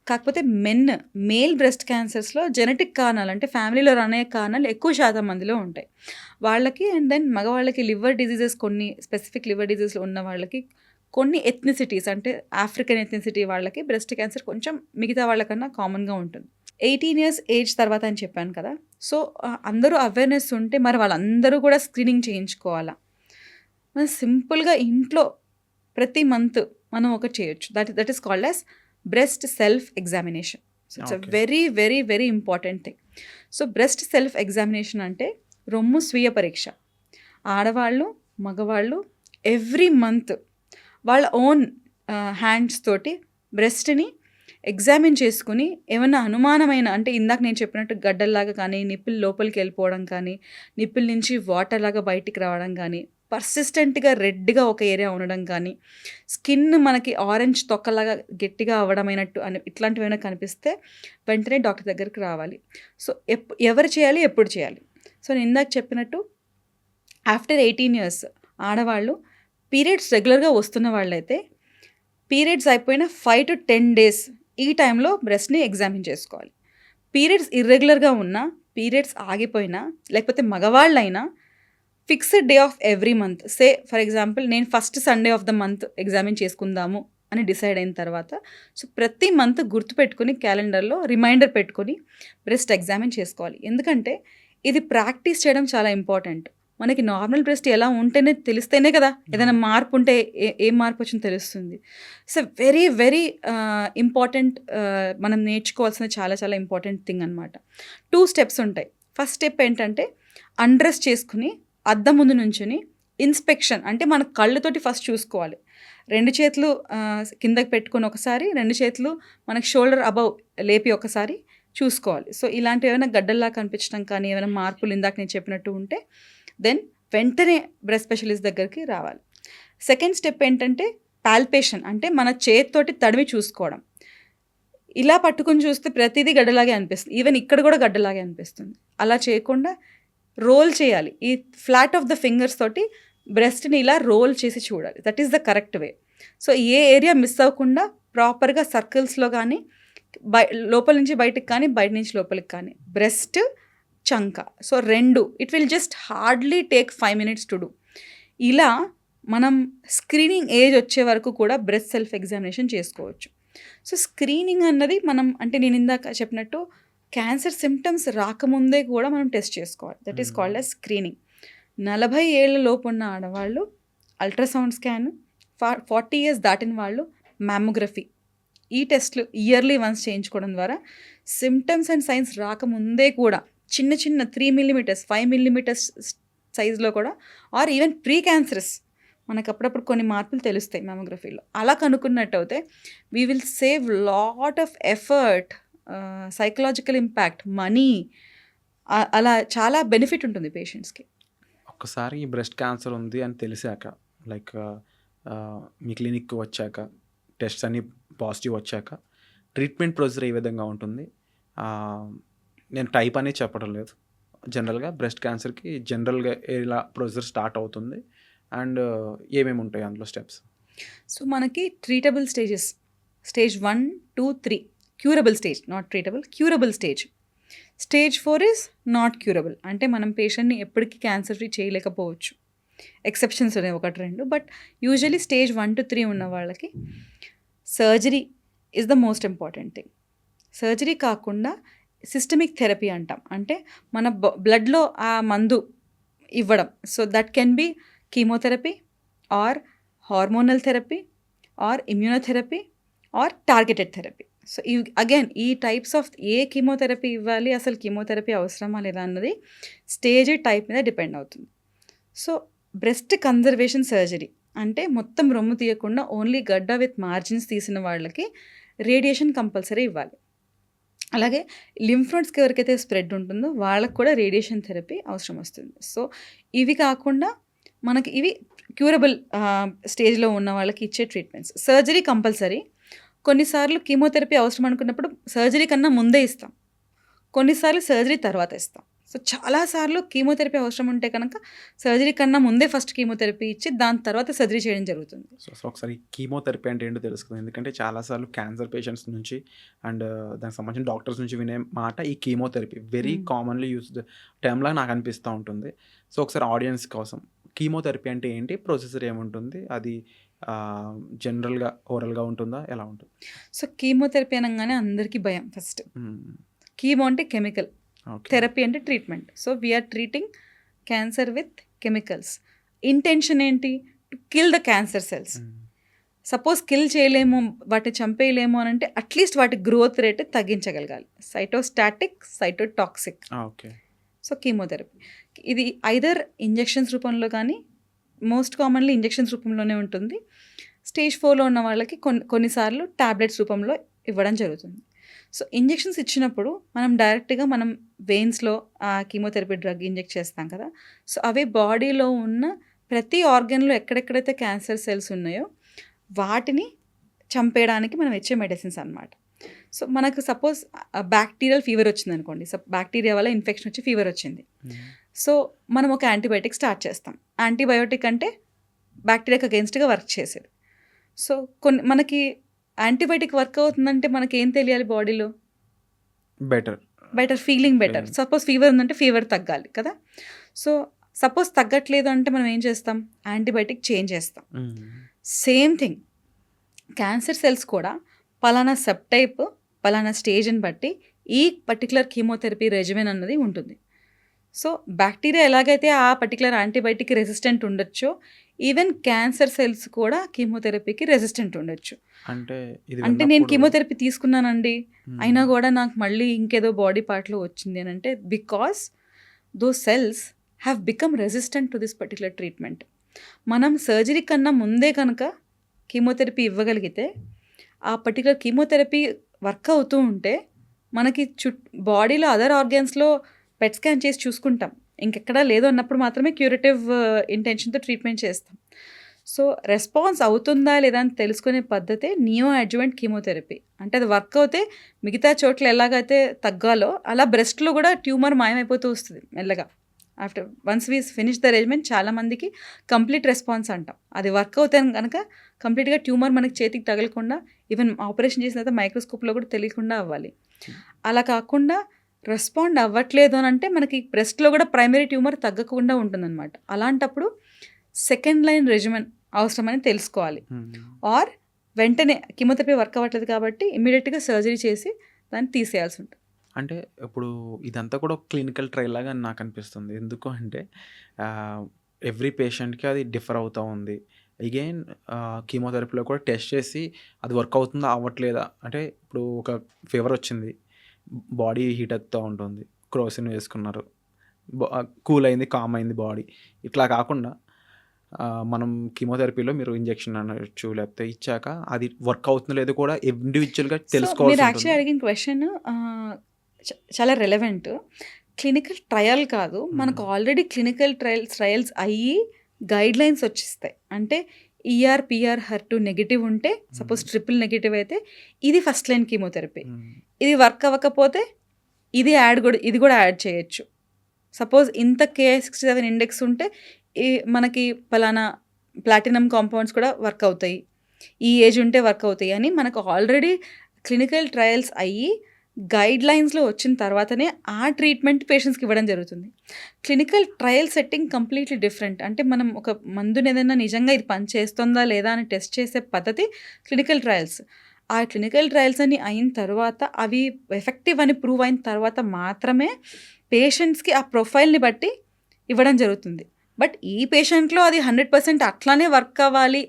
కాకపోతే మేల్ బ్రెస్ట్ క్యాన్సర్స్లో జెనెటిక్ కారణాలు అంటే ఫ్యామిలీలో రన్ అయ్యే కారణాలు ఎక్కువ శాతం మందిలో ఉంటాయి వాళ్ళకి. అండ్ దెన్ మగవాళ్ళకి లివర్ డిజీజెస్, కొన్ని స్పెసిఫిక్ లివర్ డిజీజెస్ ఉన్న వాళ్ళకి, కొన్ని ఎథ్నిసిటీస్ అంటే ఆఫ్రికన్ ఎథ్నిసిటీ వాళ్ళకి బ్రెస్ట్ క్యాన్సర్ కొంచెం మిగతా వాళ్ళకన్నా కామన్గా ఉంటుంది. 18 years ఏజ్ తర్వాత అని చెప్పాను కదా. సో అందరూ అవేర్నెస్ ఉంటే మరి వాళ్ళందరూ కూడా స్క్రీనింగ్ చేయించుకోవాలా. మనం సింపుల్గా ఇంట్లో ప్రతి మంత్ మనం ఒకటి చేయొచ్చు. That is called as breast self examination. So it's a very very very important thing. So breast self examination అంటే రొమ్ము స్వీయ పరీక్ష. ఆడవాళ్ళు మగవాళ్ళు ఎవ్రీ మంత్ వాళ్ళ ఓన్ హ్యాండ్స్ తోటి బ్రెస్ట్ని ఎగ్జామిన్ చేసుకుని ఏమైనా అనుమానమైన, అంటే ఇందాక నేను చెప్పినట్టు గడ్డల్లాగా కానీ, నిప్పులు లోపలికి వెళ్ళిపోవడం కానీ, నిప్పుల నుంచి వాటర్ లాగా బయటికి రావడం కానీ, పర్సిస్టెంట్గా రెడ్గా ఒక ఏరియా ఉండడం కానీ, స్కిన్ మనకి ఆరెంజ్ తొక్కలాగా గట్టిగా అవ్వడమైనట్టు అని ఇట్లాంటివైనా కనిపిస్తే వెంటనే డాక్టర్ దగ్గరికి రావాలి. సో ఎవరు చేయాలి, ఎప్పుడు చేయాలి? సో నేను ఇందాక చెప్పినట్టు ఆఫ్టర్ 18 years ఆడవాళ్ళు పీరియడ్స్ రెగ్యులర్గా వస్తున్న వాళ్ళైతే పీరియడ్స్ అయిపోయిన 5 to 10 days ఈ టైంలో బ్రెస్ట్ని ఎగ్జామిన్ చేసుకోవాలి. పీరియడ్స్ ఇర్రెగ్యులర్గా ఉన్నా, పీరియడ్స్ ఆగిపోయినా, లేకపోతే మగవాళ్ళైనా fixed day of every month, say for example నేను first Sunday of the month examine చేసుకుందాము అని డిసైడ్ అయిన తర్వాత, సో ప్రతి మంత్ గుర్తుపెట్టుకుని క్యాలెండర్లో రిమైండర్ పెట్టుకొని బ్రెస్ట్ ఎగ్జామిన్ చేసుకోవాలి. ఎందుకంటే ఇది ప్రాక్టీస్ చేయడం చాలా ఇంపార్టెంట్. మనకి నార్మల్ బ్రెస్ట్ ఎలా ఉంటేనే తెలిస్తేనే కదా ఏదైనా మార్పు ఉంటే ఏం మార్పు వచ్చిందో తెలుస్తుంది. సో వెరీ వెరీ ఇంపార్టెంట్, మనం నేర్చుకోవాల్సిన చాలా చాలా ఇంపార్టెంట్ థింగ్ అనమాట. 2 steps ఉంటాయి. ఫస్ట్ స్టెప్ ఏంటంటే అండ్రెస్ చేసుకుని అద్దం ముందు నుంచుని ఇన్స్పెక్షన్, అంటే మన కళ్ళతోటి ఫస్ట్ చూసుకోవాలి. 2 చేతులు కిందకి పెట్టుకొని ఒకసారి, 2 చేతులు మనకి షోల్డర్ అబవ్ లేపి ఒకసారి చూసుకోవాలి. సో ఇలాంటివి ఏమైనా గడ్డల్లా కనిపించడం కానీ, ఏమైనా మార్పులు ఇందాక నేను చెప్పినట్టు ఉంటే దెన్ వెంటనే బ్రెస్ట్ స్పెషలిస్ట్ దగ్గరికి రావాలి. సెకండ్ స్టెప్ ఏంటంటే పాల్పేషన్, అంటే మన చేతితోటి తడిమి చూసుకోవడం. ఇలా పట్టుకుని చూస్తే ప్రతిదీ గడ్డలాగే అనిపిస్తుంది, ఈవెన్ ఇక్కడ కూడా గడ్డలాగే అనిపిస్తుంది. అలా చేయకుండా రోల్ చేయాలి. ఈ ఫ్లాట్ ఆఫ్ ద ఫింగర్స్ తోటి బ్రెస్ట్ని ఇలా రోల్ చేసి చూడాలి. That is the correct way. So A area miss అవ్వకుండా ప్రాపర్గా సర్కిల్స్లో కానీ, లోపల నుంచి బయటకు కానీ, బయట నుంచి లోపలికి కానీ, బ్రెస్ట్ చంక, so 2, it will just hardly take 5 minutes to do. ఇలా మనం స్క్రీనింగ్ ఏజ్ వచ్చే వరకు కూడా బ్రెస్ట్ సెల్ఫ్ ఎగ్జామినేషన్ చేసుకోవచ్చు. సో స్క్రీనింగ్ అన్నది మనం, అంటే నేను ఇందాక చెప్పినట్టు క్యాన్సర్ సిమ్టమ్స్ రాకముందే కూడా మనం టెస్ట్ చేసుకోవాలి. That is called as screening. 40 ఏళ్ళ లోపు ఉన్న ఆడవాళ్ళు అల్ట్రాసౌండ్ స్కాన్, 40 years దాటిన వాళ్ళు మ్యామోగ్రఫీ, ఈ టెస్ట్లు ఇయర్లీ వన్స్ చేయించుకోవడం ద్వారా సిమ్టమ్స్ అండ్ సైన్స్ రాకముందే కూడా చిన్న చిన్న 3 మిల్లీమీటర్స్ 5 మిల్లీమీటర్స్ సైజ్లో కూడా ఆర్ ఈవెన్ ప్రీ క్యాన్సరస్ మనకు అప్పుడప్పుడు కొన్ని మార్పులు తెలుస్తాయి మ్యామోగ్రఫీలో. అలా కనుక్కున్నట్టు అయితే we will save lot of effort, psychological impact, money, అలా చాలా బెనిఫిట్ ఉంటుంది పేషెంట్స్కి. ఒక్కసారి ఈ బ్రెస్ట్ క్యాన్సర్ ఉంది అని తెలిసాక లైక్ మీ క్లినిక్కి వచ్చాక టెస్ట్స్ అన్ని పాజిటివ్ వచ్చాక ట్రీట్మెంట్ ప్రొసీజర్ ఏ విధంగా ఉంటుంది? నేను టైప్ అనేది చెప్పడం లేదు, జనరల్గా బ్రెస్ట్ క్యాన్సర్కి జనరల్గా ఎలా ప్రొసీజర్ స్టార్ట్ అవుతుంది అండ్ ఏమేమి ఉంటాయి అందులో స్టెప్స్? సో మనకి treatable stages, stage 1, 2, 3 curable stage, not treatable, curable stage. Stage 4 is not curable, అంటే మనం పేషెంట్ని ఎప్పటికీ క్యాన్సర్ ఫ్రీ చేయలేకపోవచ్చు. ఎక్సెప్షన్స్ ఉన్నాయి 1-2, బట్ యూజువలీ స్టేజ్ 1 to 3 ఉన్న వాళ్ళకి surgery is the most important thing. Surgery కాకుండా సిస్టమిక్ థెరపీ అంటాం, అంటే మన బ్లడ్లో ఆ మందు ఇవ్వడం. So that can be chemotherapy or hormonal therapy or immunotherapy or targeted therapy. So again ఈ టైప్స్ ఆఫ్ ఏ కీమోథెరపీ ఇవ్వాలి, అసలు కీమోథెరపీ అవసరమా లేదా అన్నది స్టేజ్ టైప్ మీద డిపెండ్ అవుతుంది. సో బ్రెస్ట్ కన్జర్వేషన్ సర్జరీ అంటే మొత్తం రొమ్ము తీయకుండా ఓన్లీ గడ్డ విత్ మార్జిన్స్ తీసిన వాళ్ళకి రేడియేషన్ కంపల్సరీ ఇవ్వాలి. అలాగే లింఫ్ నోడ్స్కి ఎవరికైతే స్ప్రెడ్ ఉంటుందో వాళ్ళకు కూడా రేడియేషన్ థెరపీ అవసరం వస్తుంది. సో ఇవి కాకుండా మనకి ఇవి క్యూరబుల్ స్టేజ్లో ఉన్న వాళ్ళకి ఇచ్చే ట్రీట్మెంట్స్. Surgery compulsory. కొన్నిసార్లు కీమోథెరపీ అవసరం అనుకున్నప్పుడు సర్జరీ కన్నా ముందే ఇస్తాం, కొన్నిసార్లు సర్జరీ తర్వాత ఇస్తాం. సో చాలాసార్లు కీమోథెరపీ అవసరం ఉంటే కనుక సర్జరీ కన్నా ముందే ఫస్ట్ కీమోథెరపీ ఇచ్చి దాని తర్వాత సర్జరీ చేయడం జరుగుతుంది. సో ఒకసారి కీమోథెరపీ అంటే ఏంటో తెలుసుకుందాం, ఎందుకంటే చాలాసార్లు క్యాన్సర్ పేషెంట్స్ నుంచి అండ్ దానికి సంబంధించిన డాక్టర్స్ నుంచి వినే మాట ఈ కీమోథెరపీ వెరీ కామన్లీ యూస్డ్ టర్మ్లా నాకు అనిపిస్తూ ఉంటుంది. సో ఒకసారి ఆడియన్స్ కోసం కీమోథెరపీ అంటే ఏంటి, ప్రొసీజర్ ఏముంటుంది, అది జనరల్గా ఓరల్గా ఉంటుందా, ఎలా ఉంటుంది? సో కీమోథెరపీ అనగానే అందరికీ భయం. ఫస్ట్ కీమో అంటే కెమికల్, థెరపీ అంటే treatment. So we are treating cancer with chemicals. Intention ఏంటి? To kill the cancer cells. Suppose kill చేయలేము, వాటిని చంపేయలేము అని అంటే అట్లీస్ట్ వాటి గ్రోత్ రేట్ తగ్గించగలగాలి. Cytostatic, cytotoxic. Okay. So chemotherapy ఇది ఐదర్ ఇంజెక్షన్స్ రూపంలో కానీ, మోస్ట్ కామన్లీ ఇంజెక్షన్స్ రూపంలోనే ఉంటుంది. స్టేజ్ 4లో ఉన్న వాళ్ళకి కొన్నిసార్లు ట్యాబ్లెట్స్ రూపంలో ఇవ్వడం జరుగుతుంది. సో ఇంజెక్షన్స్ ఇచ్చినప్పుడు మనం డైరెక్ట్గా మనం వెయిన్స్లో ఆ కీమోథెరపీ డ్రగ్ ఇంజెక్ట్ చేస్తాం కదా. సో అవి బాడీలో ఉన్న ప్రతి ఆర్గన్లో ఎక్కడెక్కడైతే క్యాన్సర్ సెల్స్ ఉన్నాయో వాటిని చంపేయడానికి మనం ఇచ్చే మెడిసిన్స్ అన్నమాట. సో మనకు సపోజ్ బ్యాక్టీరియల్ ఫీవర్ వచ్చింది అనుకోండి, సో బ్యాక్టీరియా వల్ల ఇన్ఫెక్షన్ వచ్చి ఫీవర్ వచ్చింది. సో మనం ఒక యాంటీబయాటిక్ స్టార్ట్ చేస్తాం. యాంటీబయోటిక్ అంటే బ్యాక్టీరియాకి అగెన్స్ట్గా వర్క్ చేసేది. సో మనకి యాంటీబయాటిక్ వర్క్ అవుతుందంటే మనకి ఏం తెలియాలి బాడీలో? Better feeling better. Suppose fever ఉందంటే ఫీవర్ తగ్గాలి కదా. సో సపోజ్ తగ్గట్లేదు అంటే మనం ఏం చేస్తాం? యాంటీబయాటిక్ చేంజ్ చేస్తాం. సేమ్ థింగ్ క్యాన్సర్ సెల్స్ కూడా పలానా సబ్ టైప్, పలానా స్టేజ్ని బట్టి ఈ పర్టికులర్ కీమోథెరపీ రెజిమెన్ అన్నది ఉంటుంది. సో బ్యాక్టీరియా ఎలాగైతే ఆ పర్టికులర్ యాంటీబయాటిక్కి రెసిస్టెంట్ ఉండొచ్చో, ఈవెన్ క్యాన్సర్ సెల్స్ కూడా కీమోథెరపీకి రెసిస్టెంట్ ఉండొచ్చు. అంటే నేను కీమోథెరపీ తీసుకున్నానండి, అయినా కూడా నాకు మళ్ళీ ఇంకేదో బాడీ పార్ట్లో వచ్చింది అని అంటే because those cells have become resistant to this particular treatment. మనం సర్జరీ కన్నా ముందే కనుక కీమోథెరపీ ఇవ్వగలిగితే ఆ పర్టికులర్ కీమోథెరపీ వర్క్ అవుతూ ఉంటే మనకి బాడీలో అదర్ ఆర్గాన్స్లో పెట్ స్కాన్ చేసి చూసుకుంటాం, ఇంకెక్కడా లేదు అన్నప్పుడు మాత్రమే క్యూరేటివ్ ఇంటెన్షన్తో ట్రీట్మెంట్ చేస్తాం. సో రెస్పాన్స్ అవుతుందా లేదా అని తెలుసుకునే పద్ధతే నియో అడ్జువెంట్ కీమోథెరపీ. అంటే అది వర్క్ అవుతే మిగతా చోట్ల ఎలాగైతే తగ్గాలో అలా బ్రెస్ట్లో కూడా ట్యూమర్ మాయమైపోతూ వస్తుంది మెల్లగా. After once we finish the regiment చాలామందికి కంప్లీట్ రెస్పాన్స్ అంటాం. అది వర్క్ అవుతే కనుక కంప్లీట్గా ట్యూమర్ మనకి చేతికి తగలకుండా, ఈవెన్ ఆపరేషన్ చేసిన తర్వాత మైక్రోస్కోప్లో కూడా తెలియకుండా అవ్వాలి. అలా కాకుండా రెస్పాండ్ అవ్వట్లేదు అని అంటే మనకి బ్రెస్ట్లో కూడా ప్రైమరీ ట్యూమర్ తగ్గకుండా ఉంటుందన్నమాట. అలాంటప్పుడు సెకండ్ లైన్ రెజిమెన్ అవసరమని తెలుసుకోవాలి. ఆర్ వెంటనే కీమోథెరపీ వర్క్ అవ్వట్లేదు కాబట్టి ఇమీడియట్గా సర్జరీ చేసి దాన్ని తీసేయాల్సి ఉంటుంది. అంటే ఇప్పుడు ఇదంతా కూడా ఒక క్లినికల్ ట్రయల్ లాగా నాకు అనిపిస్తుంది. ఎందుకు అంటే ఎవ్రీ పేషెంట్కి అది డిఫర్ అవుతూ ఉంది. అగైన్ కీమోథెరపీలో కూడా టెస్ట్ చేసి అది వర్క్ అవుతుందా అవ్వట్లేదా, అంటే ఇప్పుడు ఒక ఫీవర్ వచ్చింది, బాడీ హీట్ అవుతూ ఉంటుంది, క్రోసిన్ వేసుకున్నారు, కూల్ అయింది, కామ్ అయింది బాడీ. ఇట్లా కాకుండా మనం కీమోథెరపీలో మీరు ఇంజెక్షన్ అనొచ్చు, లేకపోతే ఇచ్చాక అది వర్క్ అవుతుందో లేదో కూడా ఇండివిజువల్గా సో మీరు తెలుసుకోవాల్సి యాక్చువల్లీ ఉంటుంది. అడిగిన క్వశ్చన్ చాలా రెలవెంట్. క్లినికల్ ట్రయల్ కాదు, మనకు ఆల్రెడీ క్లినికల్ ట్రయల్స్ అయ్యి గైడ్ లైన్స్ వచ్చేస్తాయి. అంటే పిఆర్ HER2 నెగిటివ్ ఉంటే, సపోజ్ ట్రిపుల్ నెగిటివ్ అయితే ఇది ఫస్ట్ లైన్ కీమోథెరపీ, ఇది వర్క్ అవ్వకపోతే ఇది కూడా యాడ్ చేయొచ్చు. సపోజ్ ఇంత Ki-67 ఇండెక్స్ ఉంటే మనకి పలానా ప్లాటినం కాంపౌండ్స్ కూడా వర్క్ అవుతాయి, ఈ ఏజ్ ఉంటే వర్క్ అవుతాయి అని మనకు ఆల్రెడీ క్లినికల్ ట్రయల్స్ అయ్యి గైడ్ లైన్స్లో వచ్చిన తర్వాతనే ఆ ట్రీట్మెంట్ పేషెంట్స్కి ఇవ్వడం జరుగుతుంది. Clinical trial setting completely different. అంటే మనం ఒక మందుని ఏదైనా నిజంగా ఇది పని చేస్తుందా లేదా అని టెస్ట్ చేసే పద్ధతి క్లినికల్ ట్రయల్స్. ఆ క్లినికల్ ట్రయల్స్ అని అయిన తర్వాత అవి ఎఫెక్టివ్ అని ప్రూవ్ అయిన తర్వాత మాత్రమే పేషెంట్స్కి ఆ ప్రొఫైల్ని బట్టి ఇవ్వడం జరుగుతుంది. బట్ ఈ పేషెంట్లో అది 100% అట్లానే వర్క్ అవ్వాలి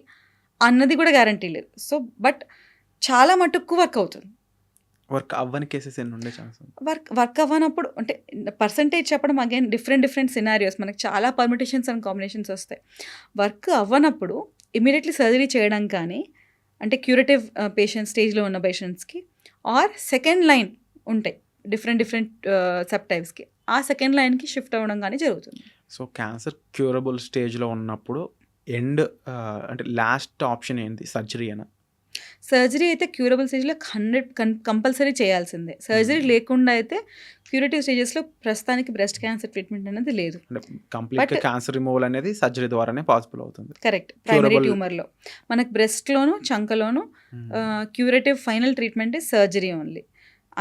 అన్నది కూడా గ్యారంటీ లేదు. సో బట్ చాలా మటుకు వర్క్ అవుతుంది. వర్క్ అవ్వని కేసెస్ ఎన్ని ఉండే ఛాన్స్ ఉంది? వర్క్ అవ్వనప్పుడు అంటే పర్సంటేజ్ చెప్పడం అగైన్ డిఫరెంట్ సినారియోస్, మనకి చాలా పర్మిటేషన్స్ అండ్ కాంబినేషన్స్ వస్తాయి. వర్క్ అవ్వనప్పుడు ఇమీడియట్లీ సర్జరీ చేయడం కానీ, అంటే క్యూరేటివ్ పేషెంట్ స్టేజ్లో ఉన్న పేషెంట్స్కి, ఆర్ సెకండ్ లైన్ ఉంటాయి డిఫరెంట్ సబ్ టైప్స్కి, ఆ సెకండ్ లైన్కి షిఫ్ట్ అవ్వడం కానీ జరుగుతుంది. సో క్యాన్సర్ క్యూరబుల్ స్టేజ్లో ఉన్నప్పుడు అంటే లాస్ట్ ఆప్షన్ ఏంటి, సర్జరీ అయినా? సర్జరీ అయితే క్యూరబుల్ స్టేజ్లో కంపల్సరీ చేయాల్సిందే. సర్జరీ లేకుండా అయితే క్యూరేటివ్ స్టేజెస్లో ప్రస్తుతానికి బ్రెస్ట్ క్యాన్సర్ ట్రీట్మెంట్ అనేది లేదు. అంటే కంప్లీట్గా క్యాన్సర్ రిమూవల్ అనేది సర్జరీ ద్వారానే పాసిబుల్ అవుతుంది. కరెక్ట్. ప్రైమరీ ట్యూమర్లో మనకు బ్రెస్ట్లోను చంకలోను curative final treatment surgery only.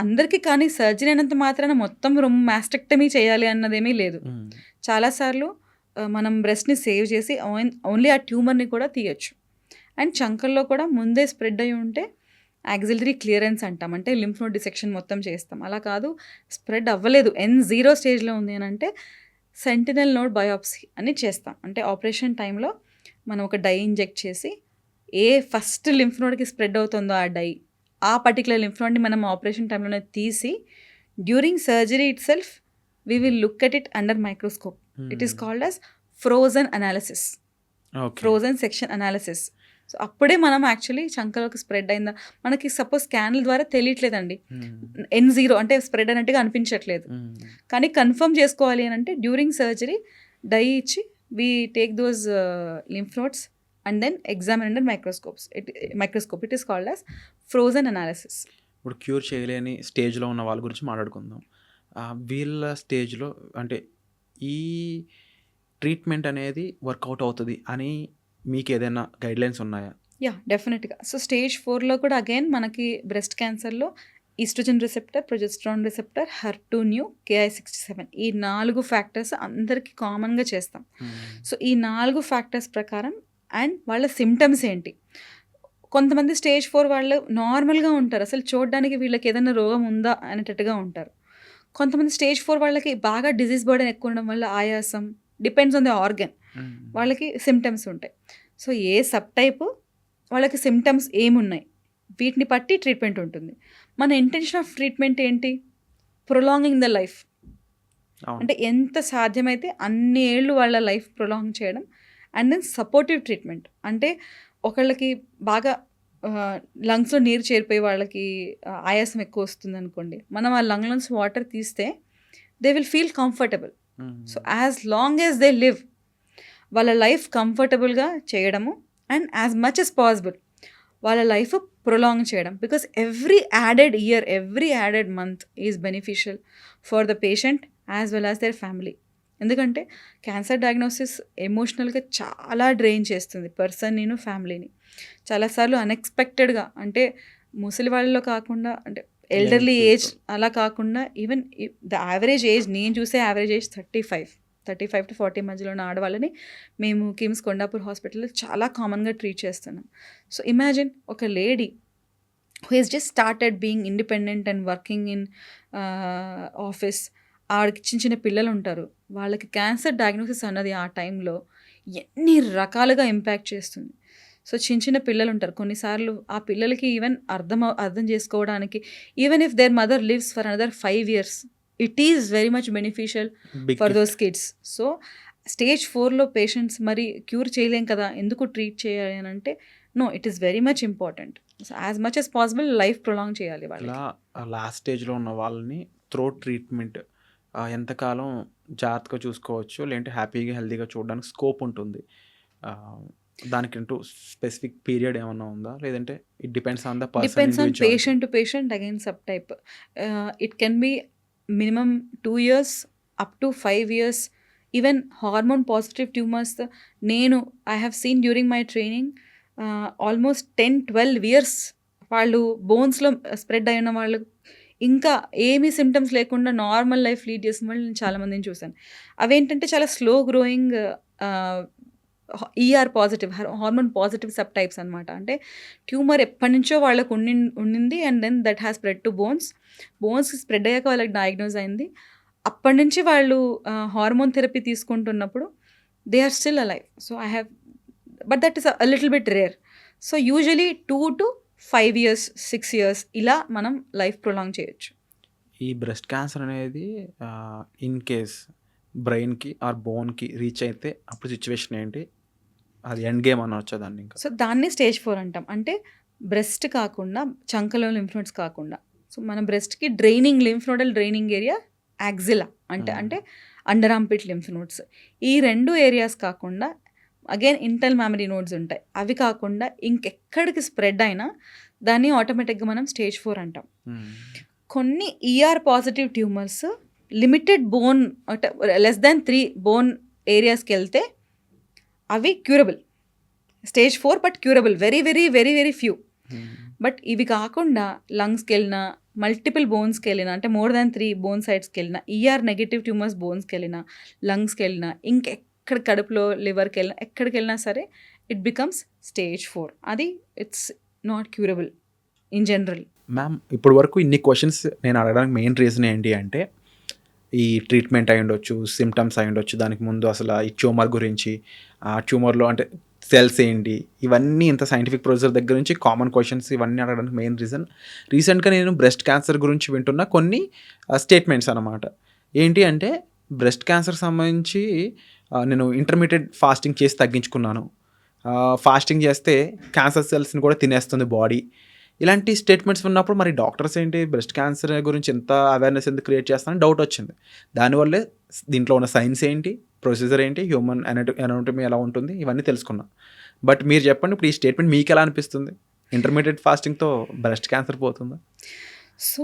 అందరికీ కానీ సర్జరీ అయినంత మాత్రాన మొత్తం మాస్టెక్టమీ చేయాలి అన్నదేమీ లేదు. చాలాసార్లు మనం బ్రెస్ట్ని సేవ్ చేసి ఓన్లీ ఆ ట్యూమర్ని కూడా తీయచ్చు. అండ్ చంకల్లో కూడా ముందే స్ప్రెడ్ అయి ఉంటే యాక్సిలరీ క్లియరెన్స్ అంటాం, అంటే లింఫ్ నోడ్ డిసెక్షన్ మొత్తం చేస్తాం. అలా కాదు, స్ప్రెడ్ అవ్వలేదు, N0 స్టేజ్లో ఉంది అని అంటే సెంటినల్ నోడ్ బయాప్సీ అని చేస్తాం. అంటే ఆపరేషన్ టైంలో మనం ఒక డై ఇంజెక్ట్ చేసి ఏ ఫస్ట్ లింఫ్ నోడ్కి స్ప్రెడ్ అవుతుందో ఆ పర్టికులర్ లింఫ్ నోడ్ని మనం ఆపరేషన్ టైంలోనే తీసి during surgery it self we will look at it under microscope. It is called as frozen analysis, frozen section analysis. So అప్పుడే మనం యాక్చువల్లీ చంకలోకి స్ప్రెడ్ అయిందా, మనకి సపోజ్ స్కాన్ల ద్వారా తెలియట్లేదండి, N0 అంటే స్ప్రెడ్ అన్నట్టుగా అనిపించట్లేదు, కానీ కన్ఫర్మ్ చేసుకోవాలి అని అంటే డ్యూరింగ్ సర్జరీ డై ఇచ్చి we take those lymph nodes and then examine under microscope. It is called as frozen analysis. ఇప్పుడు క్యూర్ చేయలేని స్టేజ్లో ఉన్న వాళ్ళ గురించి మాట్లాడుకుందాం. వీళ్ళ స్టేజ్లో అంటే ఈ ట్రీట్మెంట్ అనేది వర్కౌట్ అవుతుంది అని మీకు ఏదైనా గైడ్లైన్స్ ఉన్నాయా? యా, డెఫినెట్గా. సో స్టేజ్ 4లో కూడా అగైన్ మనకి బ్రెస్ట్ క్యాన్సర్లో oestrogen receptor, progesterone receptor, HER2 neu, Ki-67 ఈ 4 ఫ్యాక్టర్స్ అందరికీ కామన్గా చేస్తాం. సో ఈ 4 ఫ్యాక్టర్స్ ప్రకారం అండ్ వాళ్ళ సిమ్టమ్స్ ఏంటి, కొంతమంది స్టేజ్ 4 వాళ్ళు నార్మల్గా ఉంటారు, అసలు చూడడానికి వీళ్ళకి ఏదైనా రోగం ఉందా అనేటట్టుగా ఉంటారు. కొంతమంది స్టేజ్ 4 వాళ్ళకి బాగా డిజీజ్ బర్డెన్ ఎక్కువ ఉండడం వల్ల ఆయాసం, డిపెండ్స్ ఆన్ ద ఆర్గన్, వాళ్ళకి సిమ్టమ్స్ ఉంటాయి. సో ఏ సబ్ టైపు వాళ్ళకి సిమ్టమ్స్ ఏమున్నాయి వీటిని బట్టి ట్రీట్మెంట్ ఉంటుంది. మన ఇంటెన్షన్ ఆఫ్ ట్రీట్మెంట్ ఏంటి, ప్రొలాంగింగ్ ద లైఫ్. అంటే ఎంత సాధ్యమైతే అన్ని ఏళ్ళు వాళ్ళ లైఫ్ ప్రొలాంగ్ చేయడం. అండ్ దెన్ సపోర్టివ్ ట్రీట్మెంట్, అంటే ఒకళ్ళకి బాగా లంగ్స్లో నీరు చేరిపోయి వాళ్ళకి ఆయాసం ఎక్కువ వస్తుంది అనుకోండి, మనం ఆ లంగ్లోంచి వాటర్ తీస్తే they will feel comfortable. So as long as they live వాళ్ళ లైఫ్ కంఫర్టబుల్గా చేయడము and as much as possible వాళ్ళ లైఫ్ ప్రొలాంగ్ చేయడం. Because every added year, every added month is beneficial for the patient as well as their family. ఎందుకంటే క్యాన్సర్ డయాగ్నోసిస్ ఎమోషనల్గా చాలా డ్రెయిన్ చేస్తుంది పర్సన్ని, ఫ్యామిలీని. చాలాసార్లు అన్ఎక్స్పెక్టెడ్గా, అంటే ముసలి వాళ్ళలో కాకుండా, అంటే ఎల్డర్లీ ఏజ్ అలా కాకుండా, ఈవెన్ ద యావరేజ్ ఏజ్, నేను చూసే యావరేజ్ ఏజ్ 35 to 40 మధ్యలో ఉన్న ఆడవాళ్ళని మేము కిమ్స్ కొండాపూర్ హాస్పిటల్లో చాలా కామన్గా ట్రీట్ చేస్తున్నాం. సో ఇమాజిన్ ఒక lady who Hess just started being independent and working in office, ఆవిడకి చిన్న పిల్లలు ఉంటారు, వాళ్ళకి క్యాన్సర్ డయాగ్నోసిస్ అన్నది ఆ టైంలో ఎన్ని రకాలుగా ఇంపాక్ట్ చేస్తుంది. సో చిన్న పిల్లలు ఉంటారు కొన్నిసార్లు ఆ పిల్లలకి ఈవెన్ అర్థం చేసుకోవడానికి even if their mother lives for another 5 years it is very much beneficial big for those kids. So stage 4లో పేషెంట్స్ మరి క్యూర్ చేయలేం కదా, ఎందుకు ట్రీట్ చేయాలి అని అంటే no, it is very much important. So as much as possible life prolong చేయాలి వాళ్ళకి. ఇలా లాస్ట్ స్టేజ్లో ఉన్న వాళ్ళని త్రోట్ ట్రీట్మెంట్ ఎంతకాలం జాగ్రత్తగా చూసుకోవచ్చు, లేదంటే హ్యాపీగా హెల్తీగా చూడడానికి స్కోప్ ఉంటుంది, దానికంటూ స్పెసిఫిక్ పీరియడ్ ఏమన్నా ఉందా, లేదంటే it depends on the depends on person? Patient to patient, again subtype. It can be minimum 2 years up to 5 years. Even hormone positive tumours నేను I have seen during my training almost 10-12 years వాళ్ళు బోన్స్లో స్ప్రెడ్ అయిన వాళ్ళు ఇంకా ఏమీ సిమ్టమ్స్ లేకుండా నార్మల్ లైఫ్ లీడ్ చేసిన వాళ్ళు నేను చాలామందిని చూశాను. అవేంటంటే చాలా slow growing ER positive, hormone positive subtypes అనమాట. అంటే ట్యూమర్ ఎప్పటి నుంచో వాళ్ళకు ఉండింది and then that has spread to bones spread అయ్యాక వాళ్ళకి డయాగ్నోజ్ అయింది. అప్పటి నుంచి వాళ్ళు హార్మోన్ థెరపీ తీసుకుంటున్నప్పుడు they are still alive. So I have, but that is a little bit rare. So usually 2 to 5 years 6 years ఇలా మనం లైఫ్ ప్రొలాంగ్ చేయొచ్చు. ఈ బ్రెస్ట్ క్యాన్సర్ అనేది ఇన్ కేస్ బ్రెయిన్కి ఆర్ బోన్కి రీచ్ అయితే అప్పుడు సిచ్యువేషన్ ఏంటి, అది ఎండ్ గేమ్ అనొచ్చా దాన్ని? ఇంకా సో దాన్ని స్టేజ్ 4 అంటాం. అంటే బ్రెస్ట్ కాకుండా చంకలో లింఫ్ నోడ్స్ కాకుండా, సో మన బ్రెస్ట్కి lymph nodal draining area axilla అంటే అండర్ ఆర్మ్పిట్ లింఫ్ నోడ్స్, ఈ 2 ఏరియాస్ కాకుండా అగైన్ ఇంటర్నల్ మెమరీ నోడ్స్ ఉంటాయి, అవి కాకుండా ఇంకెక్కడికి స్ప్రెడ్ అయినా దాన్ని ఆటోమేటిక్గా మనం స్టేజ్ 4 అంటాం. కొన్ని ER positive tumours limited bone less than 3 bone ఏరియాస్కి వెళ్తే అవి curable, stage 4 but curable, very very very very few. But ఇవి కాకుండా లంగ్స్కి వెళ్ళినా, మల్టిపుల్ బోన్స్కి వెళ్ళినా, అంటే మోర్ దాన్ 3 బోన్ సైడ్స్కి వెళ్ళినా, ఈఆర్ నెగిటివ్ ట్యూమర్స్ బోన్స్కి వెళ్ళినా, లంగ్స్కి వెళ్ళినా, ఇంకెక్కడ కడుపులో లివర్కి వెళ్ళినా, ఎక్కడికి వెళ్ళినా సరే ఇట్ బికమ్స్ స్టేజ్ 4. అది it's not curable in general. Ma'am, ఇప్పటి వరకు ఇన్ని క్వశ్చన్స్ నేను అడగడానికి మెయిన్ రీజన్ ఏంటి అంటే ఈ ట్రీట్మెంట్ అయి ఉండొచ్చు, సిమ్టమ్స్ అయి ఉండొచ్చు, దానికి ముందు అసలు ఈ ట్యూమర్ గురించి, ఆ ట్యూమర్లో అంటే సెల్స్ ఏంటి, ఇవన్నీ ఇంత సైంటిఫిక్ ప్రొసీజర్ దగ్గర నుంచి కామన్ క్వశ్చన్స్ ఇవన్నీ అడగడానికి మెయిన్ రీజన్. రీసెంట్గా నేను బ్రెస్ట్ క్యాన్సర్ గురించి వింటున్న కొన్ని స్టేట్మెంట్స్ అన్నమాట. ఏంటి అంటే బ్రెస్ట్ క్యాన్సర్ సంబంధించి నేను ఇంటర్మీడియట్ ఫాస్టింగ్ చేసి తగ్గించుకున్నాను, ఫాస్టింగ్ చేస్తే క్యాన్సర్ సెల్స్ని కూడా తినేస్తుంది బాడీ, ఇలాంటి స్టేట్మెంట్స్ ఉన్నప్పుడు మరి డాక్టర్స్ ఏంటి బ్రెస్ట్ క్యాన్సర్ గురించి ఎంత అవేర్నెస్ ఎందుకు క్రియేట్ చేస్తానని డౌట్ వచ్చింది. దానివల్లే దీంట్లో ఉన్న సైన్స్ ఏంటి, ప్రొసీజర్ ఏంటి, హ్యూమన్ ఎనాటమీ ఎలా ఉంటుంది, ఇవన్నీ తెలుసుకున్నా. బట్ మీరు చెప్పండి, ఇప్పుడు ఈ స్టేట్మెంట్ మీకు ఎలా అనిపిస్తుంది? ఇంటర్మీడియట్ ఫాస్టింగ్తో బ్రెస్ట్ క్యాన్సర్ పోతుందా? సో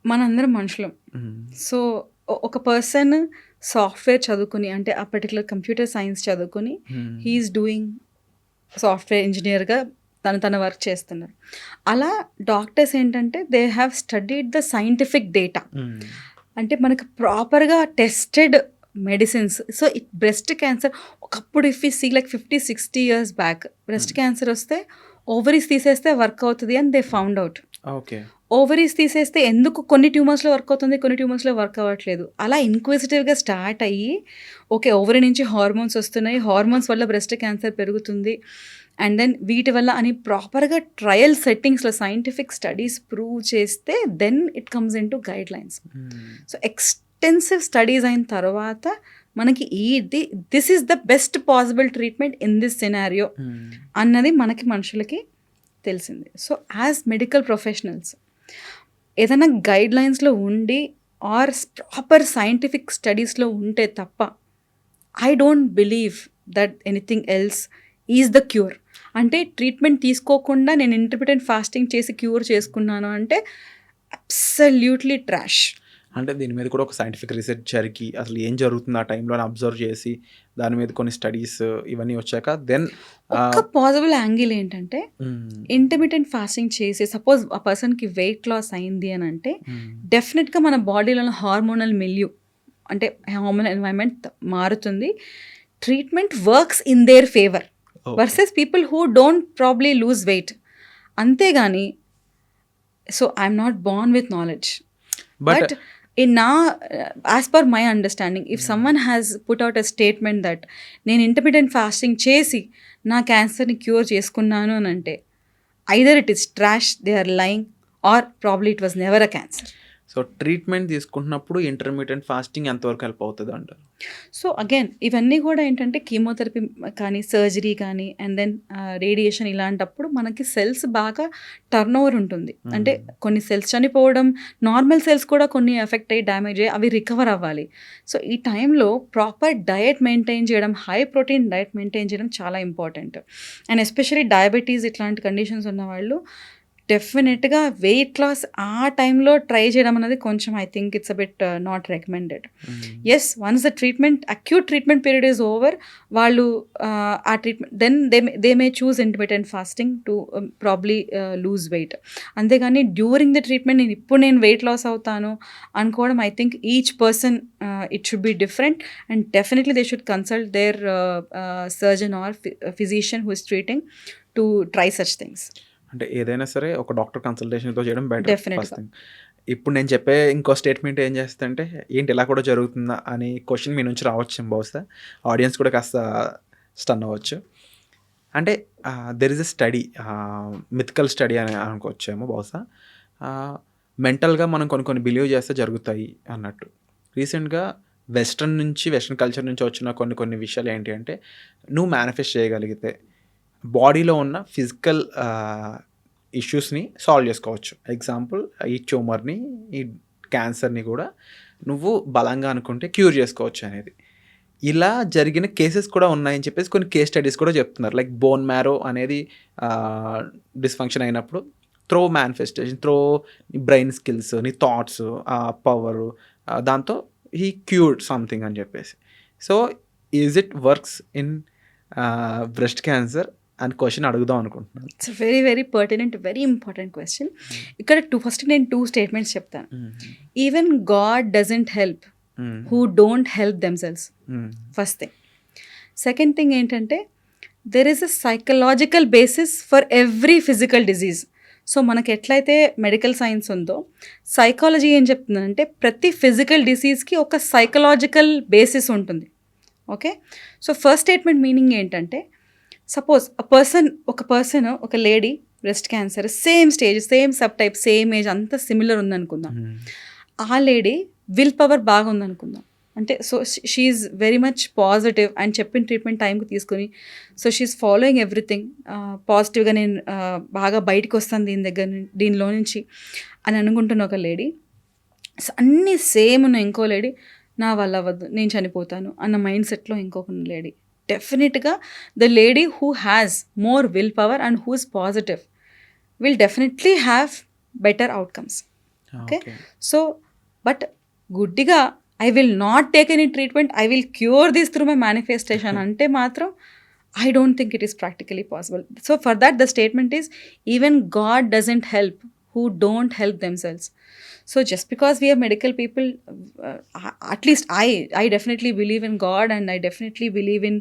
మనందరం మనుషులం. సో ఒక పర్సన్ సాఫ్ట్వేర్ చదువుకుని, అంటే ఆ పర్టికులర్ కంప్యూటర్ సైన్స్ చదువుకుని హీఈస్ డూయింగ్ సాఫ్ట్వేర్ ఇంజనీర్గా తన వర్క్ చేస్తున్నారు. అలా డాక్టర్స్ ఏంటంటే they have studied the scientific data, అంటే మనకు ప్రాపర్గా tested medicines. So breast cancer ఒకప్పుడు if you see like 50-60 years back breast cancer వస్తే ఓవరీస్ తీసేస్తే వర్క్ అవుతుంది అని they found out. Okay, ovaries తీసేస్తే ఎందుకు కొన్ని ట్యూమర్స్లో వర్క్ అవుతుంది, కొన్ని ట్యూమర్స్లో వర్క్ అవ్వట్లేదు. అలా ఇన్క్విజిటివ్గా స్టార్ట్ అయ్యి ఓకే ఓవరీ నుంచి హార్మోన్స్ వస్తున్నాయి, హార్మోన్స్ వల్ల బ్రెస్ట్ క్యాన్సర్ పెరుగుతుంది అండ్ దెన్ వీటి వల్ల అని ప్రాపర్గా ట్రయల్ సెట్టింగ్స్లో సైంటిఫిక్ స్టడీస్ ప్రూవ్ చేస్తే then it comes into guidelines. So extensive studies అయిన తర్వాత మనకి this is the best possible treatment in this scenario అన్నది మనకి మనుషులకి తెలిసింది. సో యాజ్ మెడికల్ ప్రొఫెషనల్స్ ఏదైనా గైడ్ లైన్స్లో ఉండి ఆర్ ప్రాపర్ సైంటిఫిక్ స్టడీస్లో ఉంటే తప్ప I don't believe that anything else is the cure. అంటే ట్రీట్మెంట్ తీసుకోకుండా నేను ఇంటర్మిటెంట్ ఫాస్టింగ్ చేసి క్యూర్ చేసుకున్నాను అంటే అబ్సల్యూట్లీ ట్రాష్. అంటే దీని మీద కూడా ఒక సైంటిఫిక్ రీసెర్చ్ జరిగి అసలు ఏం జరుగుతుంది ఆ టైంలో అబ్జర్వ్ చేసి దాని మీద కొన్ని స్టడీస్ ఇవన్నీ వచ్చాక దెన్ ఒక పాసిబుల్ యాంగిల్ ఏంటంటే ఇంటర్మిటెంట్ ఫాస్టింగ్ చేసి సపోజ్ ఆ పర్సన్కి వెయిట్ లాస్ అయింది అని అంటే డెఫినెట్గా మన బాడీలో హార్మోనల్ మిల్యూ అంటే హార్మోనల్ ఎన్వైరన్మెంట్ మారుతుంది. Treatment works in their favour versus people who don't probably lose weight. అంతేగాని so I'm not born with knowledge, but as per my understanding, if someone has put out a statement that నేను ఇంటర్మిటెంట్ ఫాస్టింగ్ చేసి నా క్యాన్సర్ని క్యూర్ చేసుకున్నాను అని అంటే, either it is trash, they are lying, or probably it was never a cancer. So treatment తీసుకుంటున్నప్పుడు ఇంటర్మీడియట్ ఫాస్టింగ్ ఎంతవరకు హెల్ప్ అవుతుంది అంటారు? సో అగైన్ ఇవన్నీ కూడా ఏంటంటే కీమోథెరపీ కానీ సర్జరీ కానీ అండ్ దెన్ రేడియేషన్ ఇలాంటప్పుడు మనకి సెల్స్ బాగా టర్న్ ఓవర్ ఉంటుంది. అంటే కొన్ని సెల్స్ చనిపోవడం, నార్మల్ సెల్స్ కూడా కొన్ని ఎఫెక్ట్ అయ్యి డ్యామేజ్ అయ్యి అవి రికవర్ అవ్వాలి. సో ఈ టైంలో ప్రాపర్ డయట్ మెయింటైన్ చేయడం, హై ప్రోటీన్ డయట్ మెయింటైన్ చేయడం చాలా ఇంపార్టెంట్. అండ్ ఎస్పెషలీ డయాబెటీస్ ఇట్లాంటి కండిషన్స్ ఉన్నవాళ్ళు డెఫినెట్గా వెయిట్ లాస్ ఆ టైంలో ట్రై చేయడం అనేది కొంచెం I think it's a bit not recommended. Yes, once the treatment acute treatment period is over, వాళ్ళు ఆ treatment then they may choose intermittent fasting to probably lose weight. అంతేగాని డ్యూరింగ్ ద ట్రీట్మెంట్ నేను వెయిట్ లాస్ అవుతాను అనుకోవడం, I think each person it should be different and definitely they should consult their surgeon or physician who is treating to try such things. అంటే ఏదైనా సరే ఒక డాక్టర్ కన్సల్టేషన్తో చేయడం బెటర్. Definitely. First thing. ఇప్పుడు నేను చెప్పే ఇంకో స్టేట్మెంట్ ఏం చేస్తుందంటే, ఏంటి ఇలా కూడా జరుగుతుందా అని క్వశ్చన్ మీ నుంచి రావచ్చు బహుశా. ఆడియన్స్ కూడా కాస్త స్టన్ అవ్వచ్చు. అంటే there is a study, mythical study అని అనుకోవచ్చేమో బహుశా. మెంటల్గా మనం కొన్ని బిలీవ్ చేస్తే జరుగుతాయి అన్నట్టు. రీసెంట్గా వెస్ట్రన్ కల్చర్ నుంచి వచ్చిన కొన్ని విషయాలు ఏంటి అంటే, నువ్వు మేనిఫెస్ట్ చేయగలిగితే బాడీలో ఉన్న ఫిజికల్ ఇష్యూస్ని సాల్వ్ చేసుకోవచ్చు. ఎగ్జాంపుల్, ఈ ట్యూమర్ని, ఈ క్యాన్సర్ని కూడా నువ్వు బలంగా అనుకుంటే క్యూర్ చేసుకోవచ్చు అనేది. ఇలా జరిగిన కేసెస్ కూడా ఉన్నాయని చెప్పేసి కొన్ని కేస్ స్టడీస్ కూడా చెప్తున్నారు. లైక్ బోన్ మ్యారో అనేది డిస్ఫంక్షన్ అయినప్పుడు త్రో మేనిఫెస్టేషన్, త్రో నీ బ్రెయిన్ స్కిల్స్, నీ థాట్స్, పవరు, దాంతో హీ క్యూర్డ్ సంథింగ్ అని చెప్పేసి. So is it works in breast cancer అని క్వశ్చన్ అడుగుదాం అనుకుంటున్నాను. It's very very pertinent, very important question. ఇక్కడ ఫస్ట్ నేను 2 స్టేట్మెంట్స్ చెప్తాను. Even God doesn't help who don't help themselves, first thing. Second thing ఏంటంటే, there is a psychological basis for every physical disease. So మనకి ఎట్లయితే మెడికల్ సైన్స్ ఉందో, సైకాలజీ ఏం చెప్తుందంటే ప్రతి ఫిజికల్ డిసీజ్కి ఒక సైకలాజికల్ బేసిస్ ఉంటుంది. Okay, so first statement meaning ఏంటంటే, సపోజ్ ఒక పర్సన్ ఒక lady breast cancer, same stage, same subtype, same age, అంతా సిమిలర్ ఉందనుకుందాం. ఆ లేడీ విల్ పవర్ బాగా ఉందనుకుందాం. అంటే so she's very much positive and చెప్పిన ట్రీట్మెంట్ టైంకి తీసుకుని, సో షీఈ్ ఫాలోయింగ్ ఎవ్రీథింగ్ పాజిటివ్గా, నేను బాగా బయటకు వస్తాను దీనిలో నుంచి అని అనుకుంటున్న ఒక లేడీ, అన్నీ సేమ్ ఉన్న ఇంకో లేడీ, నా వల్ల అవ్వద్దు, నేను చనిపోతాను అన్న మైండ్ సెట్లో ఇంకొక లేడీ. డెఫినెట్గా the lady who has more will power and who is positive will definitely have better outcomes. Okay, so but గుడ్డిగా I will not take any treatment, I will cure this through my manifestation అంటే మాత్రం I don't think it is practically possible. So for that the statement is, even God doesn't help who don't help themselves. So just because we are medical people, at least I definitely believe in God and I definitely believe in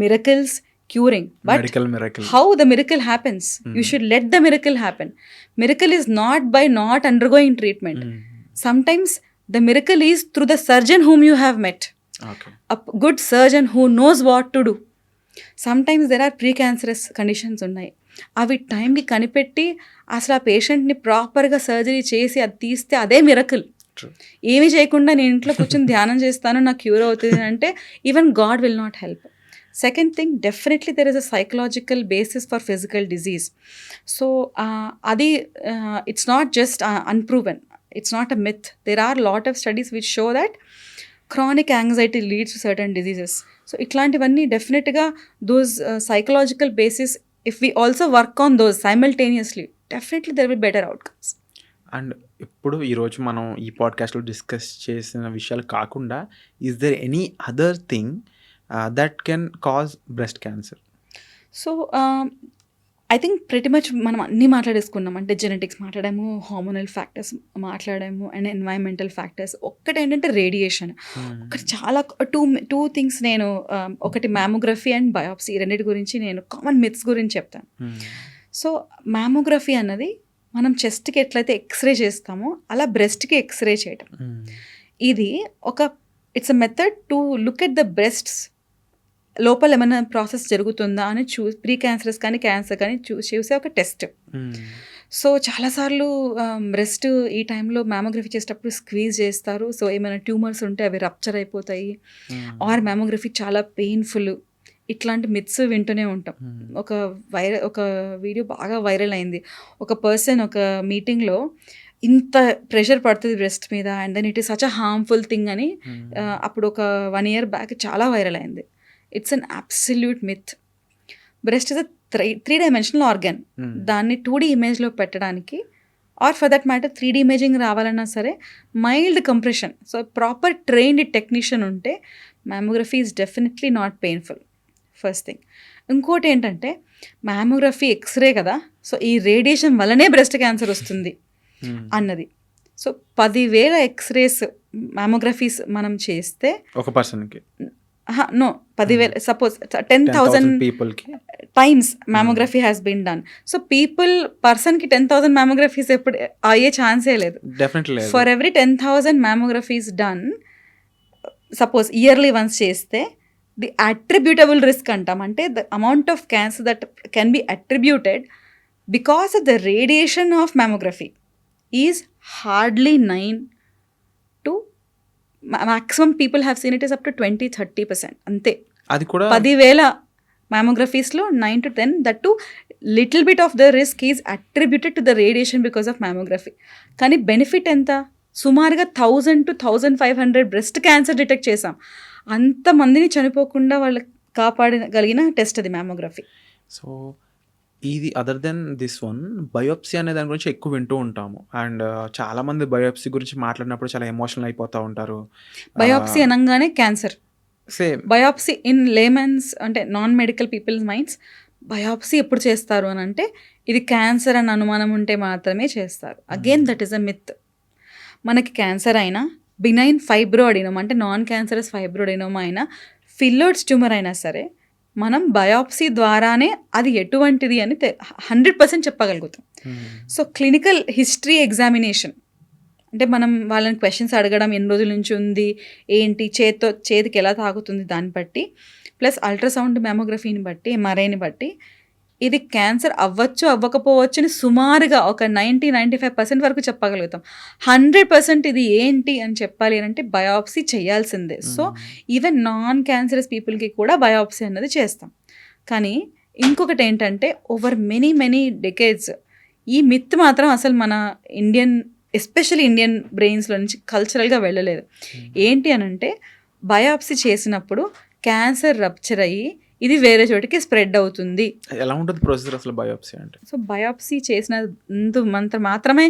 miracles curing. But miracle. How the miracle happens? You should let the miracle happen. Miracle is not by not undergoing treatment. Sometimes the miracle is through the surgeon whom you have met. Okay. A good surgeon who knows what to do. Sometimes there are precancerous conditions ఉన్నాయి, అవి టైంకి కనిపెట్టి అసలు ఆ పేషెంట్ని ప్రాపర్గా సర్జరీ చేసి అది తీస్తే అదే మిరకల్. ఏమీ చేయకుండా నేను ఇంట్లో కూర్చొని ధ్యానం చేస్తాను, నాకు క్యూర్ అవుతుంది అంటే even God will not help. Second thing, definitely there is a psychological basis for physical disease. So అది it's not just unproven, it's not a myth. There are lot of studies which show that chronic anxiety leads to certain diseases. So ఇట్లాంటివన్నీ డెఫినెట్గా those psychological basis, if we also work on those simultaneously, definitely there will be better outcomes. And ఇప్పుడు ఈరోజు మనం ఈ పాడ్కాస్ట్లో డిస్కస్ చేసిన విషయాలు కాకుండా, is there any other thing that can cause breast cancer? So I think pretty much మనం అన్నీ మాట్లాడేసుకున్నాం. అంటే జెనెటిక్స్ మాట్లాడాము, హార్మోనల్ ఫ్యాక్టర్స్ మాట్లాడాము, అండ్ ఎన్వైరన్మెంటల్ ఫ్యాక్టర్స్. ఒక్కటి ఏంటంటే రేడియేషన్. ఒకటి చాలా టూ థింగ్స్ నేను, ఒకటి మ్యామోగ్రఫీ అండ్ బయాప్సీ, రెండింటి గురించి నేను కామన్ మిత్స్ గురించి చెప్తాను. సో మ్యామోగ్రఫీ అన్నది మనం చెస్ట్కి ఎట్లయితే ఎక్స్రే చేస్తామో అలా బ్రెస్ట్కి ఎక్స్రే చేయటం. ఇది ఒక it's a method to look at the breasts లోపల ఏమైనా ప్రాసెస్ జరుగుతుందా అని ప్రీ క్యాన్సరస్ కానీ క్యాన్సర్ కానీ చూసే ఒక టెస్ట్. సో చాలాసార్లు బ్రెస్ట్ ఈ టైంలో మ్యామోగ్రఫీ చేసేటప్పుడు స్క్వీజ్ చేస్తారు. సో ఏమైనా ట్యూమర్స్ ఉంటే అవి రప్చర్ అయిపోతాయి, ఆర్ మ్యామోగ్రఫీ చాలా పెయిన్ఫుల్, ఇట్లాంటి మిత్స్ వింటూనే ఉంటాం. ఒక వీడియో బాగా వైరల్ అయింది. ఒక పర్సన్ ఒక మీటింగ్లో ఇంత ప్రెషర్ పడుతుంది బ్రెస్ట్ మీద and then it is such a harmful thing అని అప్పుడు ఒక 1 year బ్యాక్ చాలా వైరల్ అయింది. It's an absolute myth. Breast is a 3-dimensional organ. దాన్ని 2D ఇమేజ్లో పెట్టడానికి or for that matter 3D imaging రావాలన్నా సరే mild compression, so proper trained technician ఉంటే mammography is definitely not painful. First thing. ఇంకోటి ఏంటంటే మ్యామోగ్రఫీ ఎక్స్రే కదా, సో ఈ రేడియేషన్ వల్లనే బ్రెస్ట్ క్యాన్సర్ వస్తుంది అన్నది. సో 10,000 ఎక్స్రేస్ మ్యామోగ్రఫీస్ మనం చేస్తే ఒక పర్సన్కి నో 10,000 సపోజ్ 10,000 పీపుల్కి times mammography has been done. So పర్సన్కి 10,000 మ్యామోగ్రఫీస్ ఎప్పుడు అయ్యే ఛాన్సే లేదు. Definitely for every 10,000 mammographies done suppose yearly once చేస్తే ది అట్రిబ్యూటబుల్ రిస్క్ అంటాం, అంటే the amount of cancer that can be attributed because of the radiation of mammography is hardly 9 to maximum people have seen it is up to 20-30%. అంతే. అది కూడా 10,000 మ్యామోగ్రఫీస్లో 9 to 10, that to little bit of the risk is attributed to the radiation because of mammography. కానీ బెనిఫిట్ ఎంత? సుమారుగా 1,000 to 1,500 బ్రెస్ట్ క్యాన్సర్ డిటెక్ట్ చేసాం. అంతమందిని చనిపోకుండా వాళ్ళకి కాపాడగలిగిన టెస్ట్ అది మ్యామోగ్రఫీ. సో ఇది other than this one, biopsy అనే దాని గురించి ఎక్కువ వింటూ ఉంటాము. అండ్ చాలామంది బయోప్సీ గురించి మాట్లాడినప్పుడు చాలా ఎమోషనల్ అయిపోతూ ఉంటారు. బయోప్సీ అనగానే cancer. Same biopsy in layman's అంటే non medical people's minds biopsy ఎప్పుడు చేస్తారు అని అంటే ఇది క్యాన్సర్ అని అనుమానం ఉంటే మాత్రమే చేస్తారు. Again that is a myth. మనకి క్యాన్సర్ అయినా, బినైన్ ఫైబ్రోఅడినోమా అంటే నాన్ క్యాన్సరస్ ఫైబ్రోఅడినోమా అయినా, ఫిల్లోయిడ్స్ ట్యూమర్ అయినా సరే మనం బయోప్సీ ద్వారానే అది ఎటువంటిది అని 100% చెప్పగలుగుతాం. సో క్లినికల్ హిస్టరీ ఎగ్జామినేషన్ అంటే మనం వాళ్ళని క్వశ్చన్స్ అడగడం, ఎన్ని రోజుల నుంచి ఉంది, ఏంటి, చేతికి ఎలా తాగుతుంది దాన్ని బట్టి, ప్లస్ అల్ట్రాసౌండ్ మ్యామోగ్రఫీని బట్టి, ఎంఆర్ఐని బట్టి ఇది క్యాన్సర్ అవ్వచ్చు అవ్వకపోవచ్చు అని సుమారుగా ఒక 90-95% వరకు చెప్పగలుగుతాం. 100% ఇది ఏంటి అని చెప్పాలి అని అంటే బయోప్సీ చేయాల్సిందే. సో ఈవెన్ నాన్ క్యాన్సరస్ పీపుల్కి కూడా బయోప్సీ అన్నది చేస్తాం. కానీ ఇంకొకటి ఏంటంటే ఓవర్ మెనీ డెకేడ్స్ ఈ మిత్ మాత్రం అసలు మన ఎస్పెషల్లీ ఇండియన్ బ్రెయిన్స్లో నుంచి కల్చరల్గా వెళ్ళలేదు. ఏంటి అని అంటే బయోప్సీ చేసినప్పుడు క్యాన్సర్ రప్చర్ అయ్యి ఇది వేరే చోటికి స్ప్రెడ్ అవుతుంది. ఎలా ఉంటుంది ప్రొసీజర్ అసలు బయోప్సీ అంటే? సో బయోప్సీ చేసిన మాత్రమే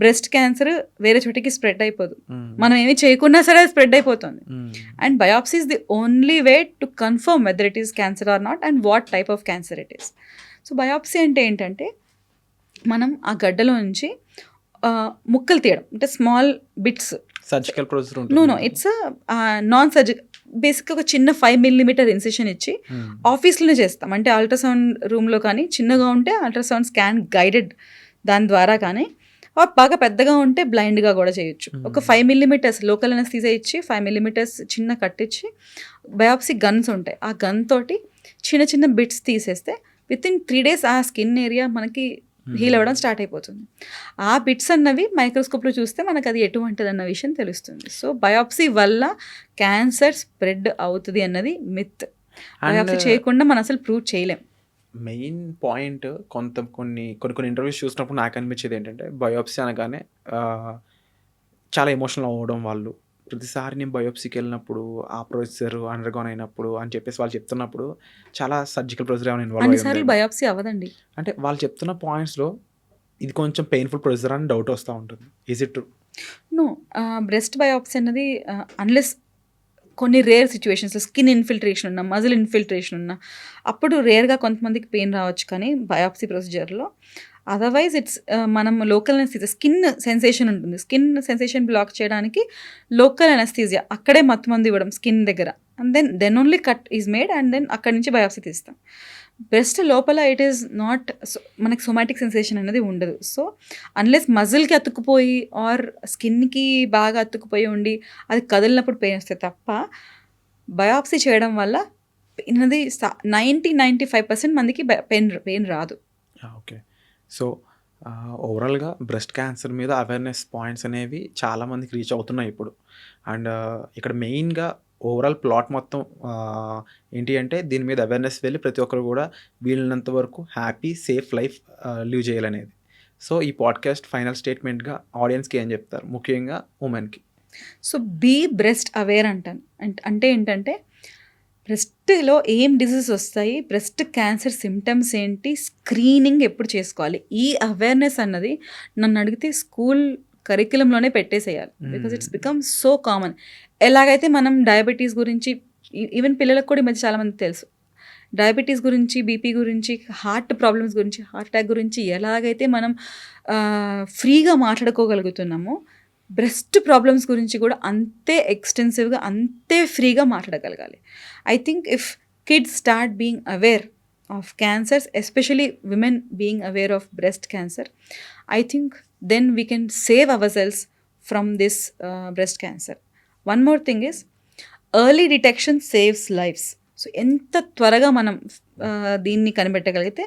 బ్రెస్ట్ క్యాన్సర్ వేరే చోటికి స్ప్రెడ్ అయిపోదు. మనం ఏమి చేయకున్నా సరే స్ప్రెడ్ అయిపోతుంది. And biopsy is the only way to confirm whether it is cancer or not and what type of cancer it is. So biopsy అంటే ఏంటంటే మనం ఆ గడ్డలో నుంచి ముక్కలు తీయడం, అంటే small bits. Surgical procedure? No it's non surgical. బేసిక్గా ఒక చిన్న 5 mm ఇన్సిషన్ ఇచ్చి ఆఫీస్లోనే చేస్తాం. అంటే అల్ట్రాసౌండ్ రూమ్లో కానీ, చిన్నగా ఉంటే అల్ట్రాసౌండ్ స్కాన్ గైడెడ్ దాని ద్వారా కానీ, బాగా పెద్దగా ఉంటే బ్లైండ్గా కూడా చేయొచ్చు. ఒక 5 mm లోకల్ అనస్థీసియా ఇచ్చి 5 mm చిన్న కట్టించి బయోప్సీ గన్స్ ఉంటాయి, ఆ గన్ తోటి చిన్న బిట్స్ తీసేస్తే విత్ ఇన్ 3 days ఆ స్కిన్ ఏరియా మనకి హీల్ అవ్వడం స్టార్ట్ అయిపోతుంది. ఆ బిట్స్ అన్నవి మైక్రోస్కోప్లో చూస్తే మనకు అది ఎటువంటిది అన్న విషయం తెలుస్తుంది. సో బయోప్సీ వల్ల క్యాన్సర్ స్ప్రెడ్ అవుతుంది అన్నది మిత్. బయోప్సీ చేయకుండా మనం అసలు ప్రూవ్ చేయలేం. మెయిన్ పాయింట్ కొన్ని ఇంటర్వ్యూస్ చూసినప్పుడు నాకు అనిపించేది ఏంటంటే బయోప్సీ అనగానే చాలా ఎమోషనల్ అవ్వడం వాళ్ళు. ప్రతిసారి నేను బయోప్సీకి వెళ్ళినప్పుడు ఆ ప్రొసీజర్ అండర్గోన్ అయినప్పుడు అని చెప్పేసి వాళ్ళు చెప్తున్నప్పుడు చాలా సర్జికల్ ప్రొసీజర్ ఏమైనా ఇన్వాల్వ్ అన్నిసార్లు బయోప్సీ అవ్వదండి. అంటే వాళ్ళు చెప్తున్న పాయింట్స్లో ఇది కొంచెం పెయిన్ఫుల్ ప్రొసీజర్ అని డౌట్ వస్తూ ఉంటుంది. Is it true? No, breast biopsy అన్నది అన్లెస్ కొన్ని రేర్ సిచ్యువేషన్స్లో స్కిన్ ఇన్ఫిల్ట్రేషన్ ఉన్నా, మజిల్ ఇన్ఫిల్ట్రేషన్ ఉన్నా అప్పుడు రేర్గా కొంతమందికి పెయిన్ రావచ్చు. కానీ బయోప్సీ ప్రొసీజర్లో అదర్వైజ్ ఇట్స్ మనం లోకల్ అనస్థీసియా, స్కిన్ సెన్సేషన్ ఉంటుంది, స్కిన్ సెన్సేషన్ బ్లాక్ చేయడానికి లోకల్ అనస్థీసియా, అక్కడే మత్తుమంది ఇవ్వడం స్కిన్ దగ్గర, and then only cut is made and then అక్కడి నుంచి బయాప్సీ తీస్తాం. బ్రెస్ట్ లోపల ఇట్ ఈస్ నాట్ మనకి సొమాటిక్ సెన్సేషన్ అనేది ఉండదు. సో అన్లెస్ మజిల్కి అతుక్కుపోయి ఆర్ స్కిన్కి బాగా అతుక్కుపోయి ఉండి అది కదిలినప్పుడు పెయిన్ వస్తే తప్ప బయాప్సీ చేయడం వల్ల అనేది 90-95% మందికి పెయిన్ రాదు. ఓకే. సో ఓవరాల్గా బ్రెస్ట్ క్యాన్సర్ మీద అవేర్నెస్ పాయింట్స్ అనేవి చాలామందికి రీచ్ అవుతున్నాయి ఇప్పుడు. అండ్ ఇక్కడ మెయిన్గా ఓవరాల్ ప్లాట్ మొత్తం ఏంటి అంటే దీని మీద అవేర్నెస్ వెళ్ళి ప్రతి ఒక్కరు కూడా వీళ్ళనంత వరకు హ్యాపీ సేఫ్ లైఫ్ లివ్ చేయాలనేది. సో ఈ పాడ్కాస్ట్ ఫైనల్ స్టేట్మెంట్గా ఆడియన్స్కి ఏం చెప్తారు, ముఖ్యంగా ఉమెన్కి? సో బీ బ్రెస్ట్ అవేర్ అంటాను. అంటే ఏంటంటే బ్రెస్ట్లో ఏం డిసీజ్ వస్తాయి, బ్రెస్ట్ క్యాన్సర్ సిమ్టమ్స్ ఏంటి, స్క్రీనింగ్ ఎప్పుడు చేసుకోవాలి, ఈ అవేర్నెస్ అన్నది నన్ను అడిగితే స్కూల్ కరిక్యులంలోనే పెట్టేసేయాలి. Because it's become so common. ఎలాగైతే మనం డయాబెటీస్ గురించి ఈవెన్ పిల్లలకు కూడా ఈ మధ్య చాలామంది తెలుసు, డయాబెటీస్ గురించి, బీపీ గురించి, హార్ట్ ప్రాబ్లమ్స్ గురించి, హార్ట్ అటాక్ గురించి ఎలాగైతే మనం ఫ్రీగా మాట్లాడుకోగలుగుతున్నామో బ్రెస్ట్ ప్రాబ్లమ్స్ గురించి కూడా అంతే ఎక్స్టెన్సివ్గా, అంతే ఫ్రీగా మాట్లాడగలగాలి. I think if kids start being aware of cancers, especially women being aware of breast cancer, I think then we can save ourselves from this breast cancer. One more thing is early detection saves lives. So ఎంత త్వరగా మనం దీన్ని కనిపెట్టగలిగితే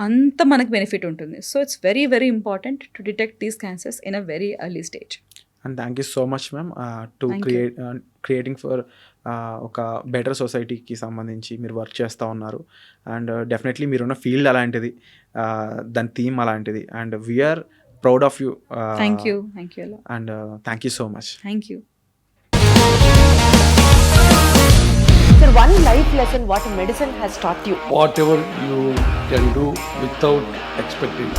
అంత మనకు బెనిఫిట్ ఉంటుంది. So it's very very important to detect these cancers in a very early stage. And thank you so much ma'am to creating for ఒక బెటర్ సొసైటీకి సంబంధించి మీరు వర్క్ చేస్తూ ఉన్నారు. అండ్ డెఫినెట్లీ మీరున్న ఫీల్డ్ అలాంటిది, దాని థీమ్ అలాంటిది. And we are proud of you. Thank you a lot. And thank you so much. Thank you. Sir, one life lesson what medicine has taught you. Whatever you can do without expecting.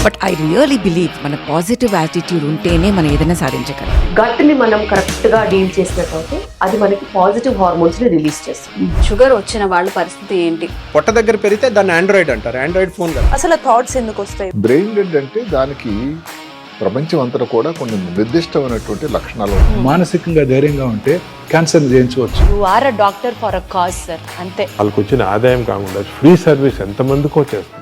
But I really believe మన పాజిటివ్ యాటిట్యూడ్ ఉంటేనే మనం ఏదైనా సాధించగలం. గట్ని మనం కరెక్ట్గా డీల్ చేసినట్లయితే అది మనకి పాజిటివ్ హార్మోన్స్ని రిలీజ్ చేస్తుంది. షుగర్ వచ్చిన వాళ్ళ పరిస్థితి ఏంటి? పొట్ట దగ్గర పెరిగితే దాన్ని ఆండ్రాయిడ్ అంటారు, ఆండ్రాయిడ్ ఫోన్ కదా. అసలు థాట్స్ ఎందుకు వస్తాయి? బ్రెయిన్ డెడ్ అంటే దానికి ప్రపంచం అంతా కూడా కొన్ని నిర్దిష్టమైనటువంటి లక్షణాలు ఉన్నాయి. మానసికంగా ధైర్యంగా ఉంటే క్యాన్సర్ జయించవచ్చు. You are a doctor for a cause, sir. అంతే. వాళ్ళకి వచ్చిన ఆదాయం కాకుండా ఫ్రీ సర్వీస్ ఎంతమందికో చేస్తారు.